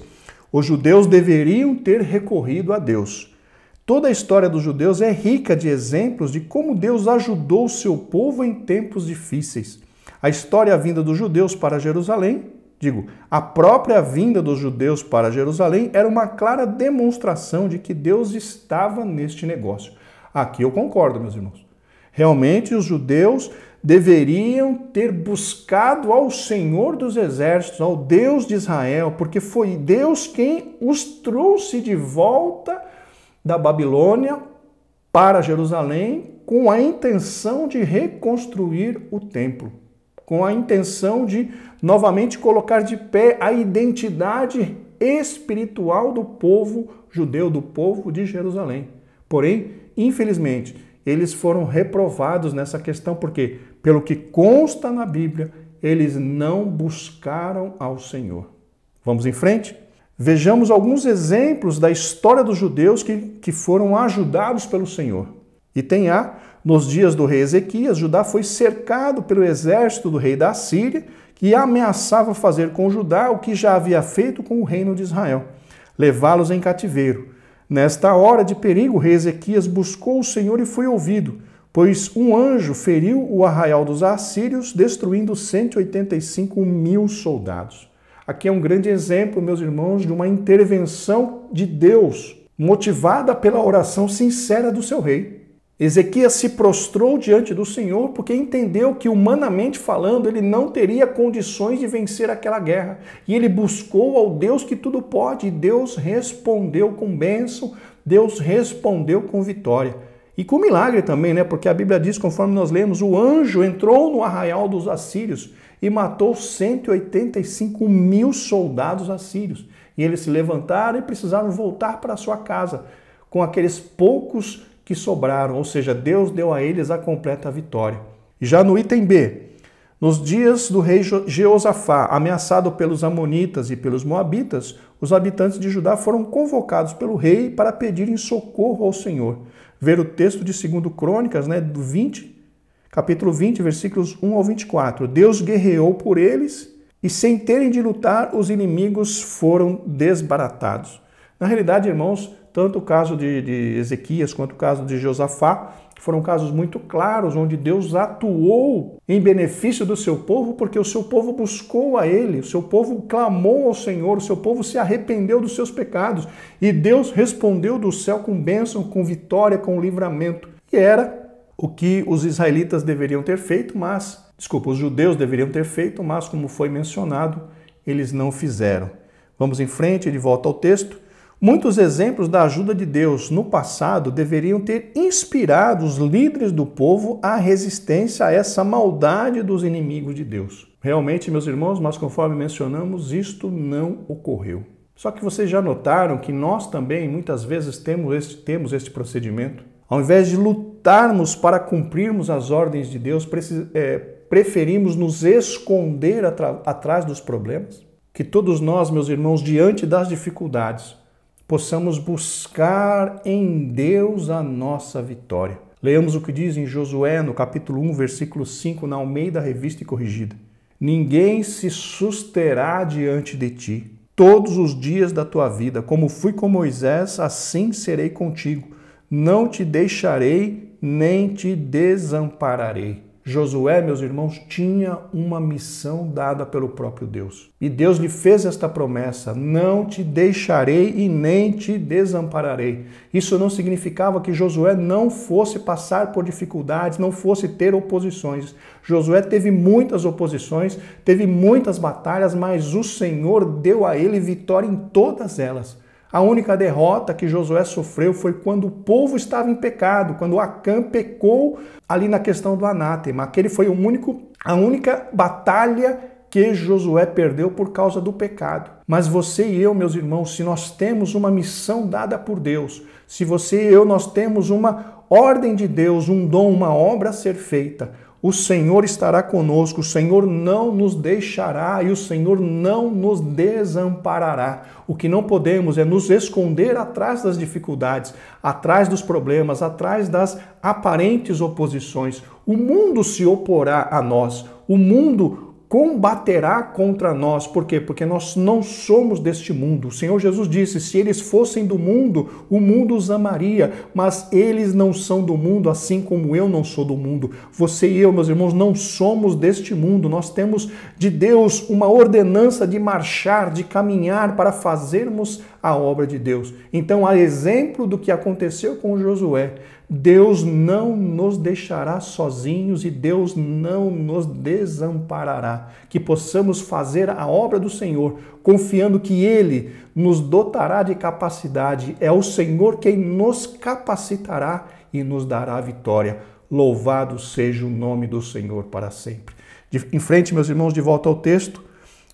Os judeus deveriam ter recorrido a Deus. Toda a história dos judeus é rica de exemplos de como Deus ajudou o seu povo em tempos difíceis. A história vinda dos judeus para Jerusalém, a própria vinda dos judeus para Jerusalém era uma clara demonstração de que Deus estava neste negócio. Aqui eu concordo, meus irmãos. Realmente os judeus deveriam ter buscado ao Senhor dos Exércitos, ao Deus de Israel, porque foi Deus quem os trouxe de volta da Babilônia para Jerusalém com a intenção de reconstruir o templo, com a intenção de novamente colocar de pé a identidade espiritual do povo judeu, do povo de Jerusalém. Porém, infelizmente, eles foram reprovados nessa questão, porque, pelo que consta na Bíblia, eles não buscaram ao Senhor. Vamos em frente? Vejamos alguns exemplos da história dos judeus que foram ajudados pelo Senhor. Item A, nos dias do rei Ezequias, Judá foi cercado pelo exército do rei da Síria, que ameaçava fazer com Judá o que já havia feito com o reino de Israel, levá-los em cativeiro. Nesta hora de perigo, o rei Ezequias buscou o Senhor e foi ouvido, pois um anjo feriu o arraial dos assírios, destruindo 185.000 soldados. Aqui é um grande exemplo, meus irmãos, de uma intervenção de Deus, motivada pela oração sincera do seu rei. Ezequias se prostrou diante do Senhor porque entendeu que, humanamente falando, ele não teria condições de vencer aquela guerra. E ele buscou ao Deus que tudo pode, e Deus respondeu com bênção, Deus respondeu com vitória. E com milagre também, porque a Bíblia diz, conforme nós lemos, o anjo entrou no arraial dos assírios e matou 185.000 soldados assírios. E eles se levantaram e precisaram voltar para a sua casa com aqueles poucos que sobraram, ou seja, Deus deu a eles a completa vitória. E já no item B, nos dias do rei Jeosafá, ameaçado pelos amonitas e pelos moabitas, os habitantes de Judá foram convocados pelo rei para pedirem socorro ao Senhor. Ver o texto de 2 Crônicas, do 20, capítulo 20, versículos 1 ao 24. Deus guerreou por eles e, sem terem de lutar, os inimigos foram desbaratados. Na realidade, irmãos, tanto o caso de Ezequias quanto o caso de Josafá foram casos muito claros, onde Deus atuou em benefício do seu povo, porque o seu povo buscou a Ele, o seu povo clamou ao Senhor, o seu povo se arrependeu dos seus pecados, e Deus respondeu do céu com bênção, com vitória, com livramento. E era o que os israelitas deveriam ter feito, os judeus deveriam ter feito, mas como foi mencionado, eles não fizeram. Vamos em frente, de volta ao texto. Muitos exemplos da ajuda de Deus no passado deveriam ter inspirado os líderes do povo à resistência a essa maldade dos inimigos de Deus. Realmente, meus irmãos, mas conforme mencionamos, isto não ocorreu. Só que vocês já notaram que nós também, muitas vezes, temos este procedimento. Ao invés de lutarmos para cumprirmos as ordens de Deus, preferimos nos esconder atrás dos problemas. Que todos nós, meus irmãos, diante das dificuldades, possamos buscar em Deus a nossa vitória. Leamos o que diz em Josué, no capítulo 1, versículo 5, na Almeida Revista e Corrigida. Ninguém se susterá diante de ti todos os dias da tua vida. Como fui com Moisés, assim serei contigo. não te deixarei nem te desampararei. Josué, meus irmãos, tinha uma missão dada pelo próprio Deus. E Deus lhe fez esta promessa: não te deixarei e nem te desampararei. Isso não significava que Josué não fosse passar por dificuldades, não fosse ter oposições. Josué teve muitas oposições, teve muitas batalhas, mas o Senhor deu a ele vitória em todas elas. A única derrota que Josué sofreu foi quando o povo estava em pecado, quando Acã pecou ali na questão do anátema. Aquele foi a única batalha que Josué perdeu por causa do pecado. Mas você e eu, meus irmãos, se nós temos uma missão dada por Deus, se você e eu, nós temos uma ordem de Deus, um dom, uma obra a ser feita, o Senhor estará conosco, o Senhor não nos deixará e o Senhor não nos desamparará. O que não podemos é nos esconder atrás das dificuldades, atrás dos problemas, atrás das aparentes oposições. O mundo se oporá a nós, o mundo combaterá contra nós. Por quê? Porque nós não somos deste mundo. O Senhor Jesus disse: se eles fossem do mundo, o mundo os amaria, mas eles não são do mundo, assim como eu não sou do mundo. Você e eu, meus irmãos, não somos deste mundo. Nós temos de Deus uma ordenança de marchar, de caminhar para fazermos a obra de Deus. Então, a exemplo do que aconteceu com Josué, Deus não nos deixará sozinhos e Deus não nos desamparará. Que possamos fazer a obra do Senhor, confiando que Ele nos dotará de capacidade. É o Senhor quem nos capacitará e nos dará a vitória. Louvado seja o nome do Senhor para sempre. Em frente, meus irmãos, de volta ao texto,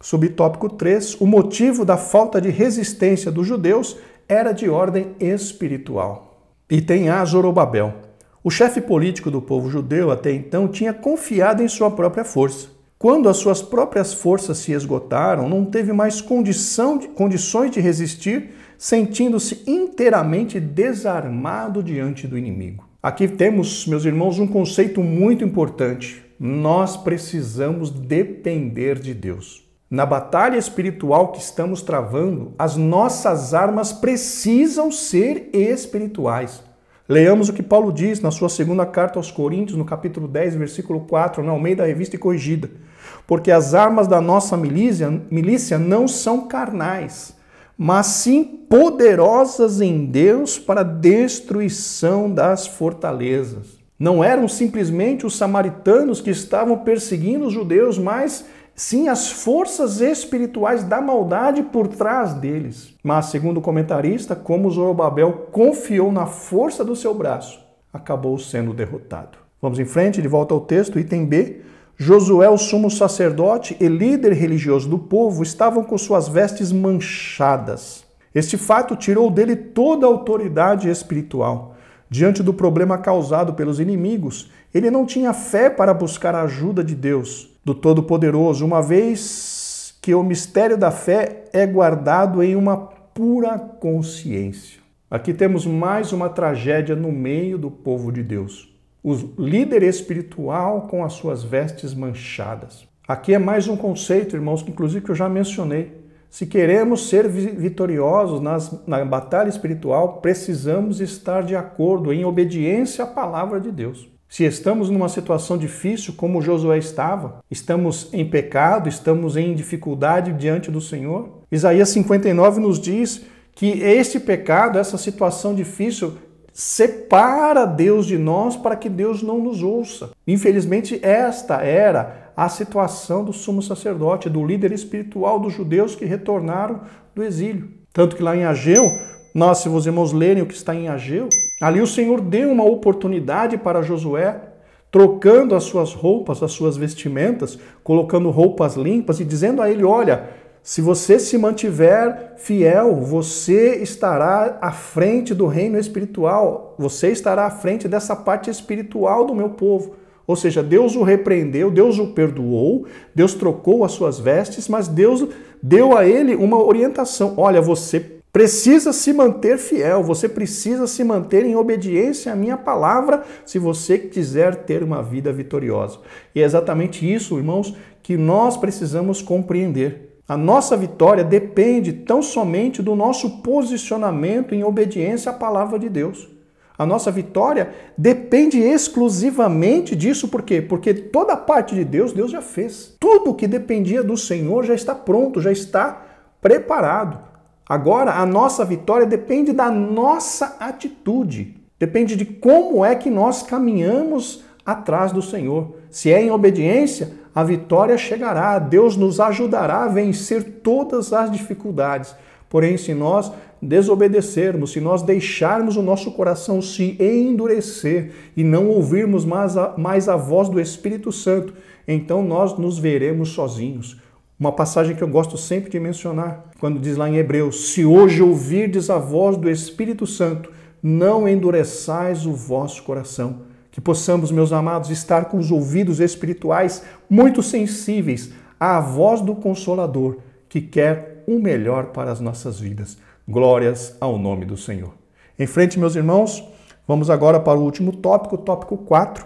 subtópico 3, o motivo da falta de resistência dos judeus era de ordem espiritual. Item A, Zorobabel. O chefe político do povo judeu até então tinha confiado em sua própria força. Quando as suas próprias forças se esgotaram, não teve mais condições de resistir, sentindo-se inteiramente desarmado diante do inimigo. Aqui temos, meus irmãos, um conceito muito importante. Nós precisamos depender de Deus. Na batalha espiritual que estamos travando, as nossas armas precisam ser espirituais. Leamos o que Paulo diz na sua segunda carta aos Coríntios, no capítulo 10, versículo 4, na Almeida Revista e Corrigida. Porque as armas da nossa milícia não são carnais, mas sim poderosas em Deus para a destruição das fortalezas. Não eram simplesmente os samaritanos que estavam perseguindo os judeus, mas sim as forças espirituais da maldade por trás deles. Mas, segundo o comentarista, como Zorobabel confiou na força do seu braço, acabou sendo derrotado. Vamos em frente, de volta ao texto, item B. Josué, o sumo sacerdote e líder religioso do povo, estavam com suas vestes manchadas. Este fato tirou dele toda a autoridade espiritual. Diante do problema causado pelos inimigos, ele não tinha fé para buscar a ajuda de Deus, do Todo-Poderoso, uma vez que o mistério da fé é guardado em uma pura consciência. Aqui temos mais uma tragédia no meio do povo de Deus. O líder espiritual com as suas vestes manchadas. Aqui é mais um conceito, irmãos, que inclusive eu já mencionei. Se queremos ser vitoriosos na batalha espiritual, precisamos estar de acordo, em obediência à palavra de Deus. Se estamos numa situação difícil, como Josué estava, estamos em pecado, estamos em dificuldade diante do Senhor, Isaías 59 nos diz que este pecado, essa situação difícil, separa Deus de nós para que Deus não nos ouça. Infelizmente, esta era a situação do sumo sacerdote, do líder espiritual dos judeus que retornaram do exílio. Tanto que lá em Ageu, se os irmãos lerem o que está em Ageu, ali o Senhor deu uma oportunidade para Josué, trocando as suas roupas, as suas vestimentas, colocando roupas limpas e dizendo a ele: olha, se você se mantiver fiel, você estará à frente do reino espiritual, você estará à frente dessa parte espiritual do meu povo. Ou seja, Deus o repreendeu, Deus o perdoou, Deus trocou as suas vestes, mas Deus deu a ele uma orientação. Olha, você precisa se manter fiel, você precisa se manter em obediência à minha palavra se você quiser ter uma vida vitoriosa. E é exatamente isso, irmãos, que nós precisamos compreender. A nossa vitória depende tão somente do nosso posicionamento em obediência à palavra de Deus. A nossa vitória depende exclusivamente disso. Por quê? Porque toda a parte de Deus, Deus já fez. Tudo que dependia do Senhor já está pronto, já está preparado. Agora, a nossa vitória depende da nossa atitude. Depende de como é que nós caminhamos atrás do Senhor. Se é em obediência, a vitória chegará. Deus nos ajudará a vencer todas as dificuldades. Porém, se nós desobedecermos, se nós deixarmos o nosso coração se endurecer e não ouvirmos mais a voz do Espírito Santo, então nós nos veremos sozinhos. Uma passagem que eu gosto sempre de mencionar, quando diz lá em Hebreus: se hoje ouvirdes a voz do Espírito Santo, não endureçais o vosso coração. Que possamos, meus amados, estar com os ouvidos espirituais muito sensíveis à voz do Consolador, que quer o melhor para as nossas vidas. Glórias ao nome do Senhor. Em frente, meus irmãos, vamos agora para o último tópico, tópico 4,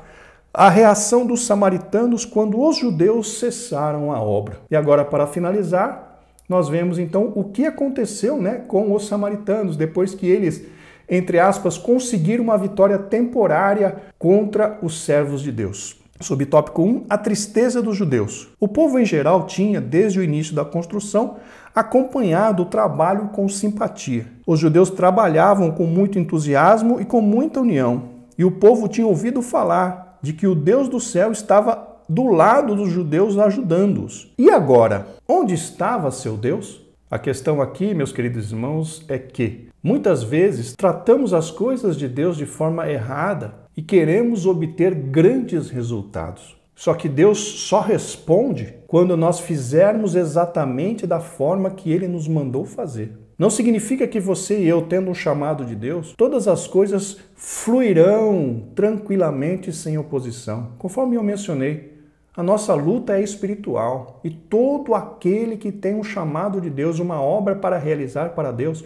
a reação dos samaritanos quando os judeus cessaram a obra. E agora, para finalizar, nós vemos então o que aconteceu, com os samaritanos, depois que eles, entre aspas, conseguiram uma vitória temporária contra os servos de Deus. Subtópico 1, a tristeza dos judeus. O povo em geral tinha, desde o início da construção, acompanhado o trabalho com simpatia. Os judeus trabalhavam com muito entusiasmo e com muita união. E o povo tinha ouvido falar de que o Deus do céu estava do lado dos judeus ajudando-os. E agora, onde estava seu Deus? A questão aqui, meus queridos irmãos, é que muitas vezes tratamos as coisas de Deus de forma errada e queremos obter grandes resultados. Só que Deus só responde quando nós fizermos exatamente da forma que Ele nos mandou fazer. Não significa que você e eu, tendo um chamado de Deus, todas as coisas fluirão tranquilamente sem oposição. Conforme eu mencionei, a nossa luta é espiritual e todo aquele que tem um chamado de Deus, uma obra para realizar para Deus,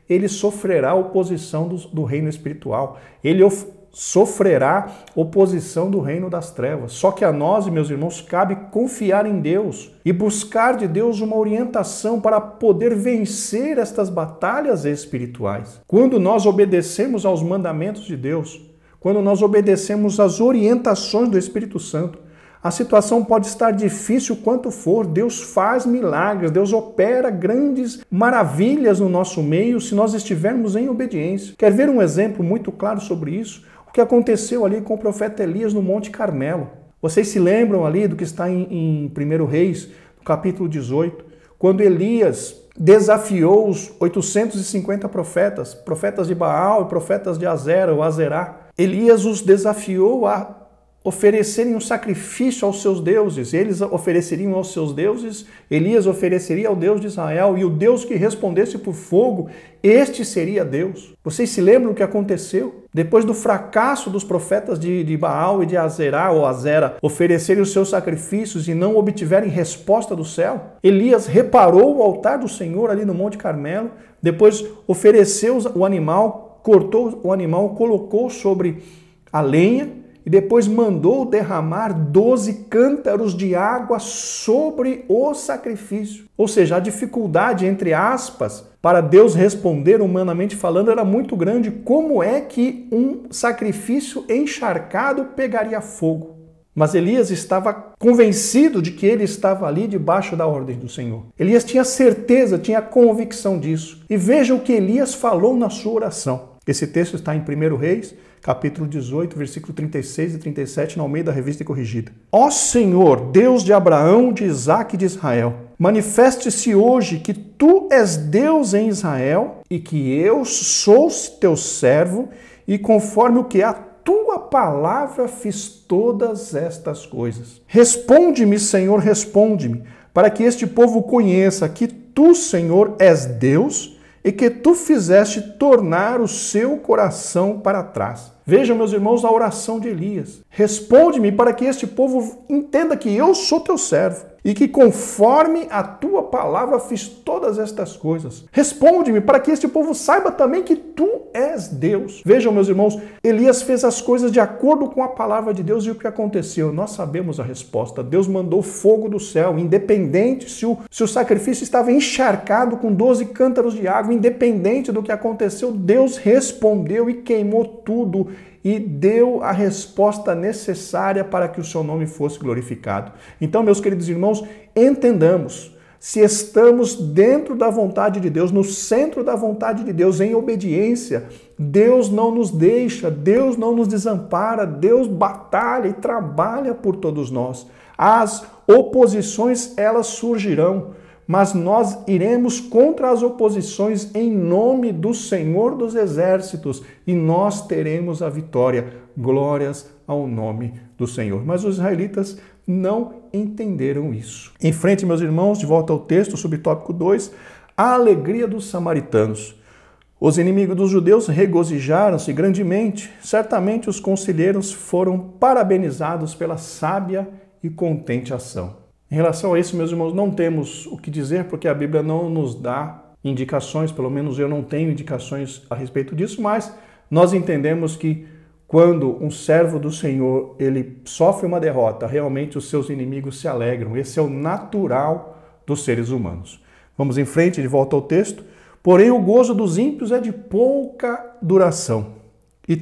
ele sofrerá oposição do reino espiritual. Ele sofrerá oposição do reino das trevas. Só que a nós, meus irmãos, cabe confiar em Deus e buscar de Deus uma orientação para poder vencer estas batalhas espirituais. Quando nós obedecemos aos mandamentos de Deus, quando nós obedecemos às orientações do Espírito Santo, a situação pode estar difícil quanto for, Deus faz milagres, Deus opera grandes maravilhas no nosso meio se nós estivermos em obediência. Quer ver um exemplo muito claro sobre isso? O que aconteceu ali com o profeta Elias no Monte Carmelo. Vocês se lembram ali do que está em 1 Reis, no capítulo 18, quando Elias desafiou os 850 profetas de Baal e profetas de Azera ou Azerá. Elias os desafiou a oferecerem um sacrifício aos seus deuses. Eles ofereceriam aos seus deuses, Elias ofereceria ao Deus de Israel, e o Deus que respondesse por fogo, este seria Deus. Vocês se lembram o que aconteceu? Depois do fracasso dos profetas de Baal e de Azerá ou Azera oferecerem os seus sacrifícios e não obtiverem resposta do céu, Elias reparou o altar do Senhor ali no Monte Carmelo, depois ofereceu o animal, cortou o animal, colocou sobre a lenha, e depois mandou derramar 12 cântaros de água sobre o sacrifício. Ou seja, a dificuldade, entre aspas, para Deus responder humanamente falando era muito grande. Como é que um sacrifício encharcado pegaria fogo? Mas Elias estava convencido de que ele estava ali debaixo da ordem do Senhor. Elias tinha certeza, tinha convicção disso. E veja o que Elias falou na sua oração. Esse texto está em 1 Reis, capítulo 18, versículo 36 e 37, na Almeida Revista e Corrigida. Ó Senhor, Deus de Abraão, de Isaque e de Israel, manifeste-se hoje que tu és Deus em Israel e que eu sou teu servo e conforme o que a tua palavra fiz todas estas coisas. Responde-me, Senhor, responde-me, para que este povo conheça que tu, Senhor, és Deus e que tu fizeste tornar o seu coração para trás. Vejam, meus irmãos, a oração de Elias. Responde-me para que este povo entenda que eu sou teu servo e que conforme a tua palavra fiz todas estas coisas. Responde-me para que este povo saiba também que tu és Deus. Vejam, meus irmãos, Elias fez as coisas de acordo com a palavra de Deus e o que aconteceu? Nós sabemos a resposta. Deus mandou fogo do céu, independente se o sacrifício estava encharcado com 12 cântaros de água, independente do que aconteceu, Deus respondeu e queimou tudo e deu a resposta necessária para que o seu nome fosse glorificado. Então, meus queridos irmãos, entendamos, se estamos dentro da vontade de Deus, no centro da vontade de Deus, em obediência, Deus não nos deixa, Deus não nos desampara, Deus batalha e trabalha por todos nós. As oposições, elas surgirão, mas nós iremos contra as oposições em nome do Senhor dos Exércitos e nós teremos a vitória. Glórias ao nome do Senhor. Mas os israelitas não entenderam isso. Em frente, meus irmãos, de volta ao texto, subtópico 2, a alegria dos samaritanos. Os inimigos dos judeus regozijaram-se grandemente. Certamente os conselheiros foram parabenizados pela sábia e contente ação. Em relação a isso, meus irmãos, não temos o que dizer, porque a Bíblia não nos dá indicações, pelo menos eu não tenho indicações a respeito disso, mas nós entendemos que quando um servo do Senhor ele sofre uma derrota, realmente os seus inimigos se alegram. Esse é o natural dos seres humanos. Vamos em frente, de volta ao texto. Porém, o gozo dos ímpios é de pouca duração. E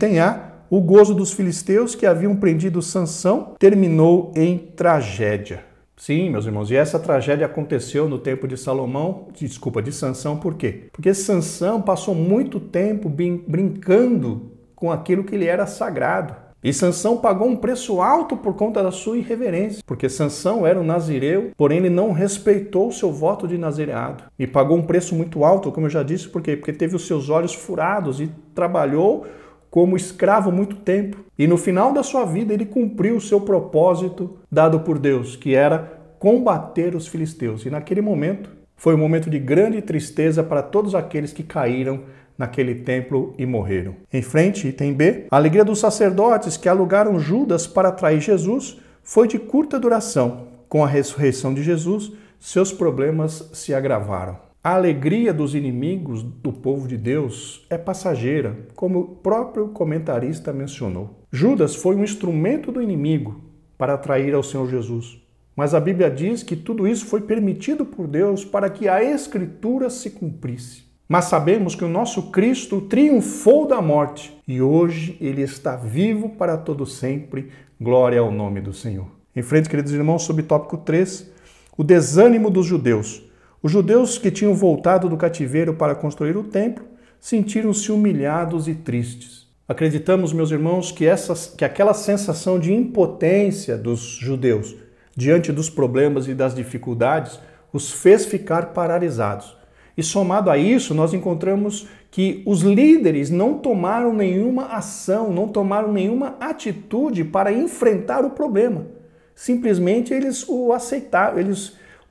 o gozo dos filisteus que haviam prendido Sansão terminou em tragédia. Sim, meus irmãos, e essa tragédia aconteceu no tempo de Sansão, por quê? Porque Sansão passou muito tempo brincando com aquilo que lhe era sagrado. E Sansão pagou um preço alto por conta da sua irreverência, porque Sansão era um nazireu, porém ele não respeitou o seu voto de nazireado. E pagou um preço muito alto, como eu já disse, por quê? Porque teve os seus olhos furados e trabalhou como escravo muito tempo. E no final da sua vida ele cumpriu o seu propósito dado por Deus, que era combater os filisteus. E naquele momento foi um momento de grande tristeza para todos aqueles que caíram naquele templo e morreram. Em frente, item B, a alegria dos sacerdotes que alugaram Judas para trair Jesus foi de curta duração. Com a ressurreição de Jesus, seus problemas se agravaram. A alegria dos inimigos do povo de Deus é passageira, como o próprio comentarista mencionou. Judas foi um instrumento do inimigo para atrair ao Senhor Jesus. Mas a Bíblia diz que tudo isso foi permitido por Deus para que a Escritura se cumprisse. Mas sabemos que o nosso Cristo triunfou da morte e hoje ele está vivo para todo sempre. Glória ao nome do Senhor. Em frente, queridos irmãos, subtópico 3, o desânimo dos judeus. Os judeus que tinham voltado do cativeiro para construir o templo sentiram-se humilhados e tristes. Acreditamos, meus irmãos, que aquela sensação de impotência dos judeus diante dos problemas e das dificuldades os fez ficar paralisados. E somado a isso, nós encontramos que os líderes não tomaram nenhuma ação, não tomaram nenhuma atitude para enfrentar o problema. Simplesmente eles o aceitaram,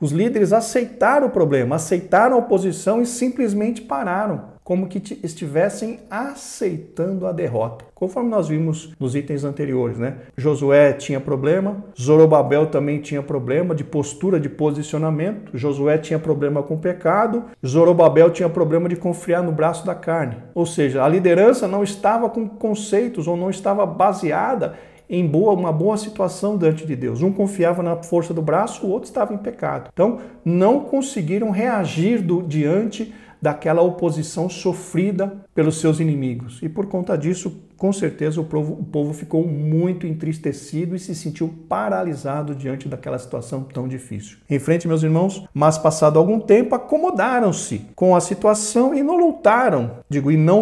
os líderes aceitaram o problema, aceitaram a oposição e simplesmente pararam, como que estivessem aceitando a derrota. Conforme nós vimos nos itens anteriores, né? Josué tinha problema, Zorobabel também tinha problema de postura, de posicionamento, Josué tinha problema com o pecado, Zorobabel tinha problema de confiar no braço da carne. Ou seja, a liderança não estava com conceitos ou não estava baseada em uma boa situação diante de Deus. Um confiava na força do braço, o outro estava em pecado. Então, não conseguiram reagir diante daquela oposição sofrida pelos seus inimigos. E por conta disso, com certeza, o povo ficou muito entristecido e se sentiu paralisado diante daquela situação tão difícil. Em frente, meus irmãos, mas passado algum tempo, acomodaram-se com a situação e não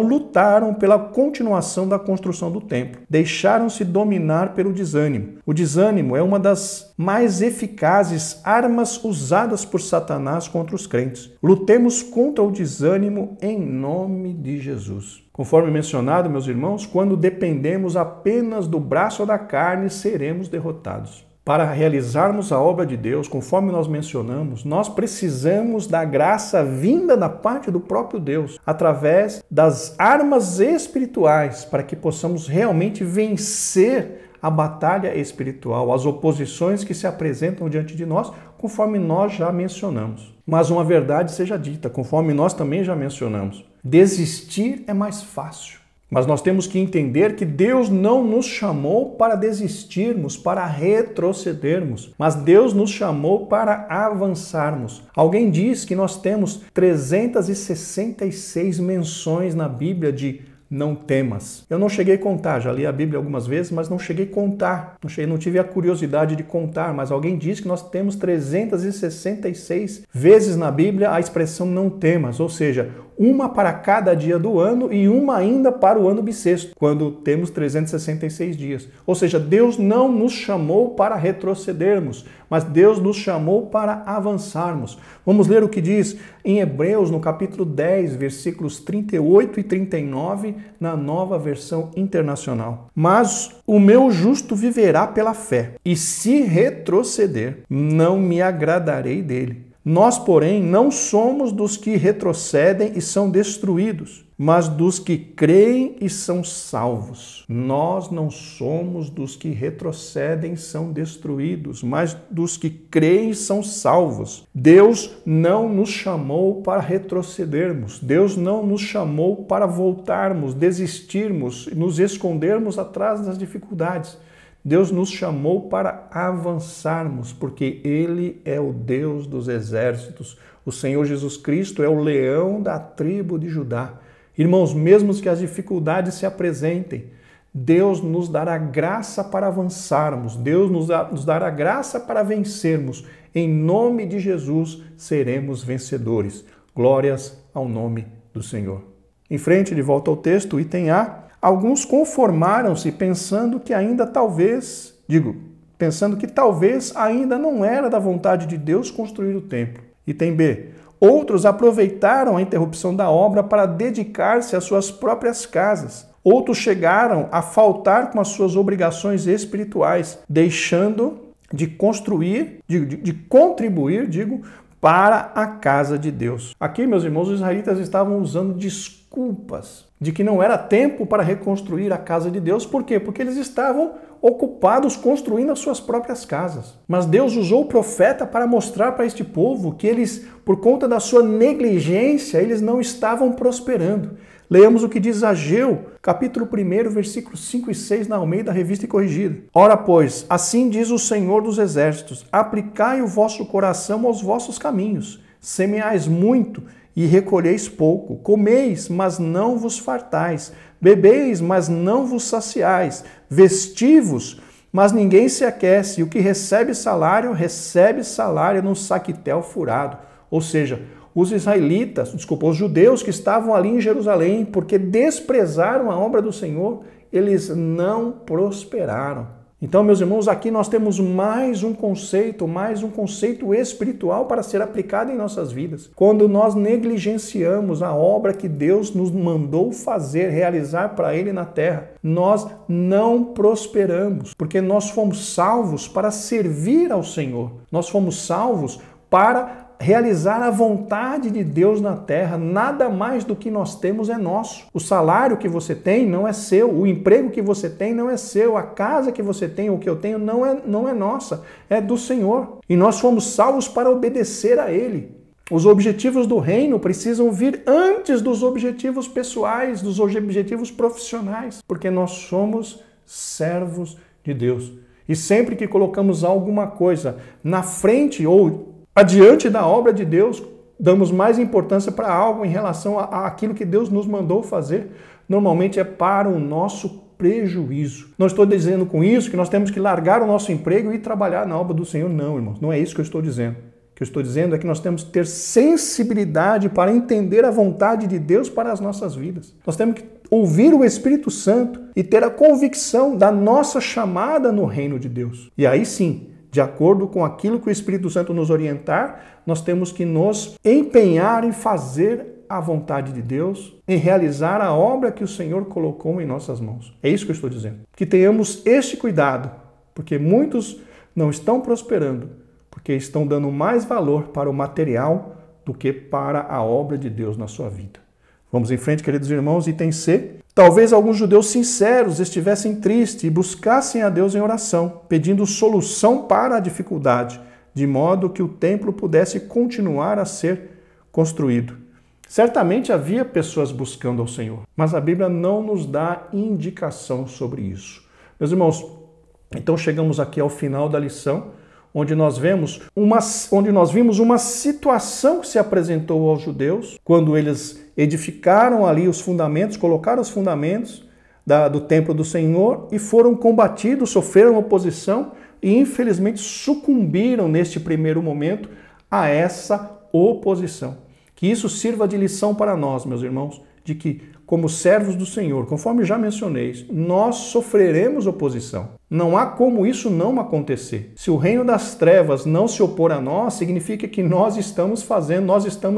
lutaram pela continuação da construção do templo. Deixaram-se dominar pelo desânimo. O desânimo é uma das mais eficazes armas usadas por Satanás contra os crentes. Lutemos contra o desânimo em nome de Jesus. Conforme mencionado, meus irmãos, quando dependemos apenas do braço da carne, seremos derrotados. Para realizarmos a obra de Deus, conforme nós mencionamos, nós precisamos da graça vinda da parte do próprio Deus, através das armas espirituais, para que possamos realmente vencer a batalha espiritual, as oposições que se apresentam diante de nós, conforme nós já mencionamos. Mas uma verdade seja dita, conforme nós também já mencionamos. Desistir é mais fácil. Mas nós temos que entender que Deus não nos chamou para desistirmos, para retrocedermos, mas Deus nos chamou para avançarmos. Alguém diz que nós temos 366 menções na Bíblia de não temas. Eu não cheguei a contar, já li a Bíblia algumas vezes, mas não cheguei a contar. Não tive a curiosidade de contar, mas alguém diz que nós temos 366 vezes na Bíblia a expressão não temas, ou seja, uma para cada dia do ano e uma ainda para o ano bissexto, quando temos 366 dias. Ou seja, Deus não nos chamou para retrocedermos, mas Deus nos chamou para avançarmos. Vamos ler o que diz em Hebreus, no capítulo 10, versículos 38 e 39, na Nova Versão Internacional. Mas o meu justo viverá pela fé, e se retroceder, não me agradarei dele. Nós, porém, não somos dos que retrocedem e são destruídos, mas dos que creem e são salvos. Nós não somos dos que retrocedem e são destruídos, mas dos que creem e são salvos. Deus não nos chamou para retrocedermos. Deus não nos chamou para voltarmos, desistirmos, nos escondermos atrás das dificuldades. Deus nos chamou para avançarmos, porque Ele é o Deus dos exércitos. O Senhor Jesus Cristo é o leão da tribo de Judá. Irmãos, mesmo que as dificuldades se apresentem, Deus nos dará graça para avançarmos. Deus nos dará graça para vencermos. Em nome de Jesus, seremos vencedores. Glórias ao nome do Senhor. Em frente, de volta ao texto, item A. Alguns conformaram-se pensando que talvez ainda não era da vontade de Deus construir o templo. Item B. Outros aproveitaram a interrupção da obra para dedicar-se às suas próprias casas. Outros chegaram a faltar com as suas obrigações espirituais, deixando de contribuir, para a casa de Deus. Aqui, meus irmãos, os israelitas estavam usando desculpas de que não era tempo para reconstruir a casa de Deus. Por quê? Porque eles estavam ocupados construindo as suas próprias casas. Mas Deus usou o profeta para mostrar para este povo que eles, por conta da sua negligência, eles não estavam prosperando. Leamos o que diz Ageu, capítulo 1, versículos 5 e 6 na Almeida Revista e Corrigida. Ora, pois, assim diz o Senhor dos Exércitos, aplicai o vosso coração aos vossos caminhos, semeais muito e recolheis pouco, comeis, mas não vos fartais, bebeis, mas não vos saciais, vestivos, mas ninguém se aquece, e o que recebe salário num saquitel furado. Ou seja, os judeus que estavam ali em Jerusalém, porque desprezaram a obra do Senhor, eles não prosperaram. Então, meus irmãos, aqui nós temos mais um conceito espiritual para ser aplicado em nossas vidas. Quando nós negligenciamos a obra que Deus nos mandou fazer, realizar para Ele na terra, nós não prosperamos, porque nós fomos salvos para servir ao Senhor. Nós fomos salvos para realizar a vontade de Deus na terra. Nada mais do que nós temos é nosso. O salário que você tem não é seu, o emprego que você tem não é seu, a casa que você tem, o que eu tenho não é nossa, é do Senhor. E nós fomos salvos para obedecer a Ele. Os objetivos do reino precisam vir antes dos objetivos pessoais, dos objetivos profissionais, porque nós somos servos de Deus. E sempre que colocamos alguma coisa na frente ou adiante da obra de Deus, damos mais importância para algo em relação àquilo que Deus nos mandou fazer, normalmente é para o nosso prejuízo. Não estou dizendo com isso que nós temos que largar o nosso emprego e ir trabalhar na obra do Senhor, não, irmãos. Não é isso que eu estou dizendo. O que eu estou dizendo é que nós temos que ter sensibilidade para entender a vontade de Deus para as nossas vidas. Nós temos que ouvir o Espírito Santo e ter a convicção da nossa chamada no reino de Deus. E aí sim, de acordo com aquilo que o Espírito Santo nos orientar, nós temos que nos empenhar em fazer a vontade de Deus, em realizar a obra que o Senhor colocou em nossas mãos. É isso que eu estou dizendo. Que tenhamos este cuidado, porque muitos não estão prosperando, porque estão dando mais valor para o material do que para a obra de Deus na sua vida. Vamos em frente, queridos irmãos, item C. Talvez alguns judeus sinceros estivessem tristes e buscassem a Deus em oração, pedindo solução para a dificuldade. de modo que o templo pudesse continuar a ser construído. Certamente havia pessoas buscando ao Senhor, mas a Bíblia não nos dá indicação sobre isso. Meus irmãos, então chegamos aqui ao final da lição, onde nós vimos uma situação que se apresentou aos judeus, quando eles edificaram ali os fundamentos, colocaram os fundamentos do templo do Senhor e foram combatidos, sofreram oposição e infelizmente sucumbiram neste primeiro momento a essa oposição. Que isso sirva de lição para nós, meus irmãos, de que, como servos do Senhor, conforme já mencionei, nós sofreremos oposição. Não há como isso não acontecer. Se o reino das trevas não se opor a nós, significa que nós estamos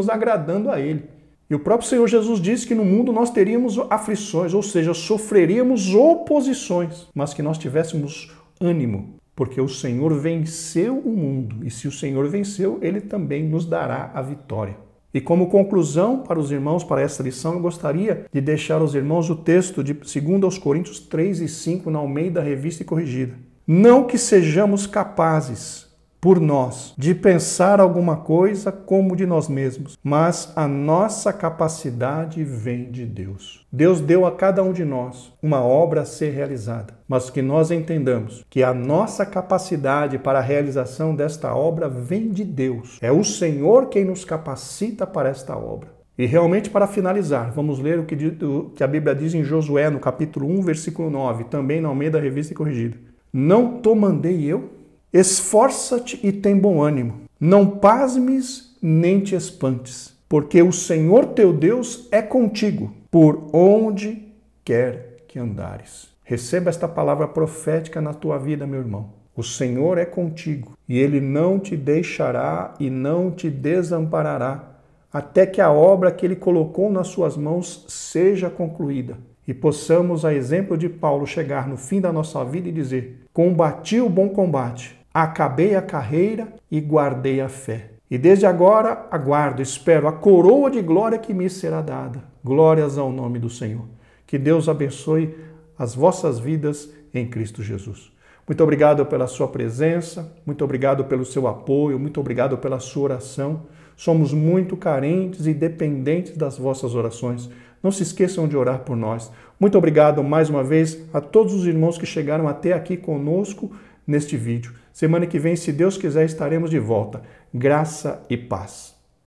agradando a Ele. E o próprio Senhor Jesus disse que no mundo nós teríamos aflições, ou seja, sofreríamos oposições, mas que nós tivéssemos ânimo, porque o Senhor venceu o mundo. E se o Senhor venceu, Ele também nos dará a vitória. E como conclusão para os irmãos, para esta lição, eu gostaria de deixar aos irmãos o texto de 2 Coríntios 3 e 5 na Almeida Revista e Corrigida. Não que sejamos capazes, por nós, de pensar alguma coisa como de nós mesmos, mas a nossa capacidade vem de Deus. Deus deu a cada um de nós uma obra a ser realizada, mas que nós entendamos que a nossa capacidade para a realização desta obra vem de Deus. É o Senhor quem nos capacita para esta obra. E realmente, para finalizar, vamos ler o que a Bíblia diz em Josué, no capítulo 1, versículo 9, também na Almeida Revista e Corrigida. Não te mandei eu? Esforça-te e tem bom ânimo. Não pasmes nem te espantes, porque o Senhor teu Deus é contigo, por onde quer que andares. Receba esta palavra profética na tua vida, meu irmão. O Senhor é contigo e Ele não te deixará e não te desamparará, até que a obra que Ele colocou nas suas mãos seja concluída. E possamos, a exemplo de Paulo, chegar no fim da nossa vida e dizer: combati o bom combate, acabei a carreira e guardei a fé. E desde agora aguardo, espero a coroa de glória que me será dada. Glórias ao nome do Senhor. Que Deus abençoe as vossas vidas em Cristo Jesus. Muito obrigado pela sua presença, muito obrigado pelo seu apoio, muito obrigado pela sua oração. Somos muito carentes e dependentes das vossas orações. Não se esqueçam de orar por nós. Muito obrigado mais uma vez a todos os irmãos que chegaram até aqui conosco neste vídeo. Semana que vem, se Deus quiser, estaremos de volta. Graça e paz.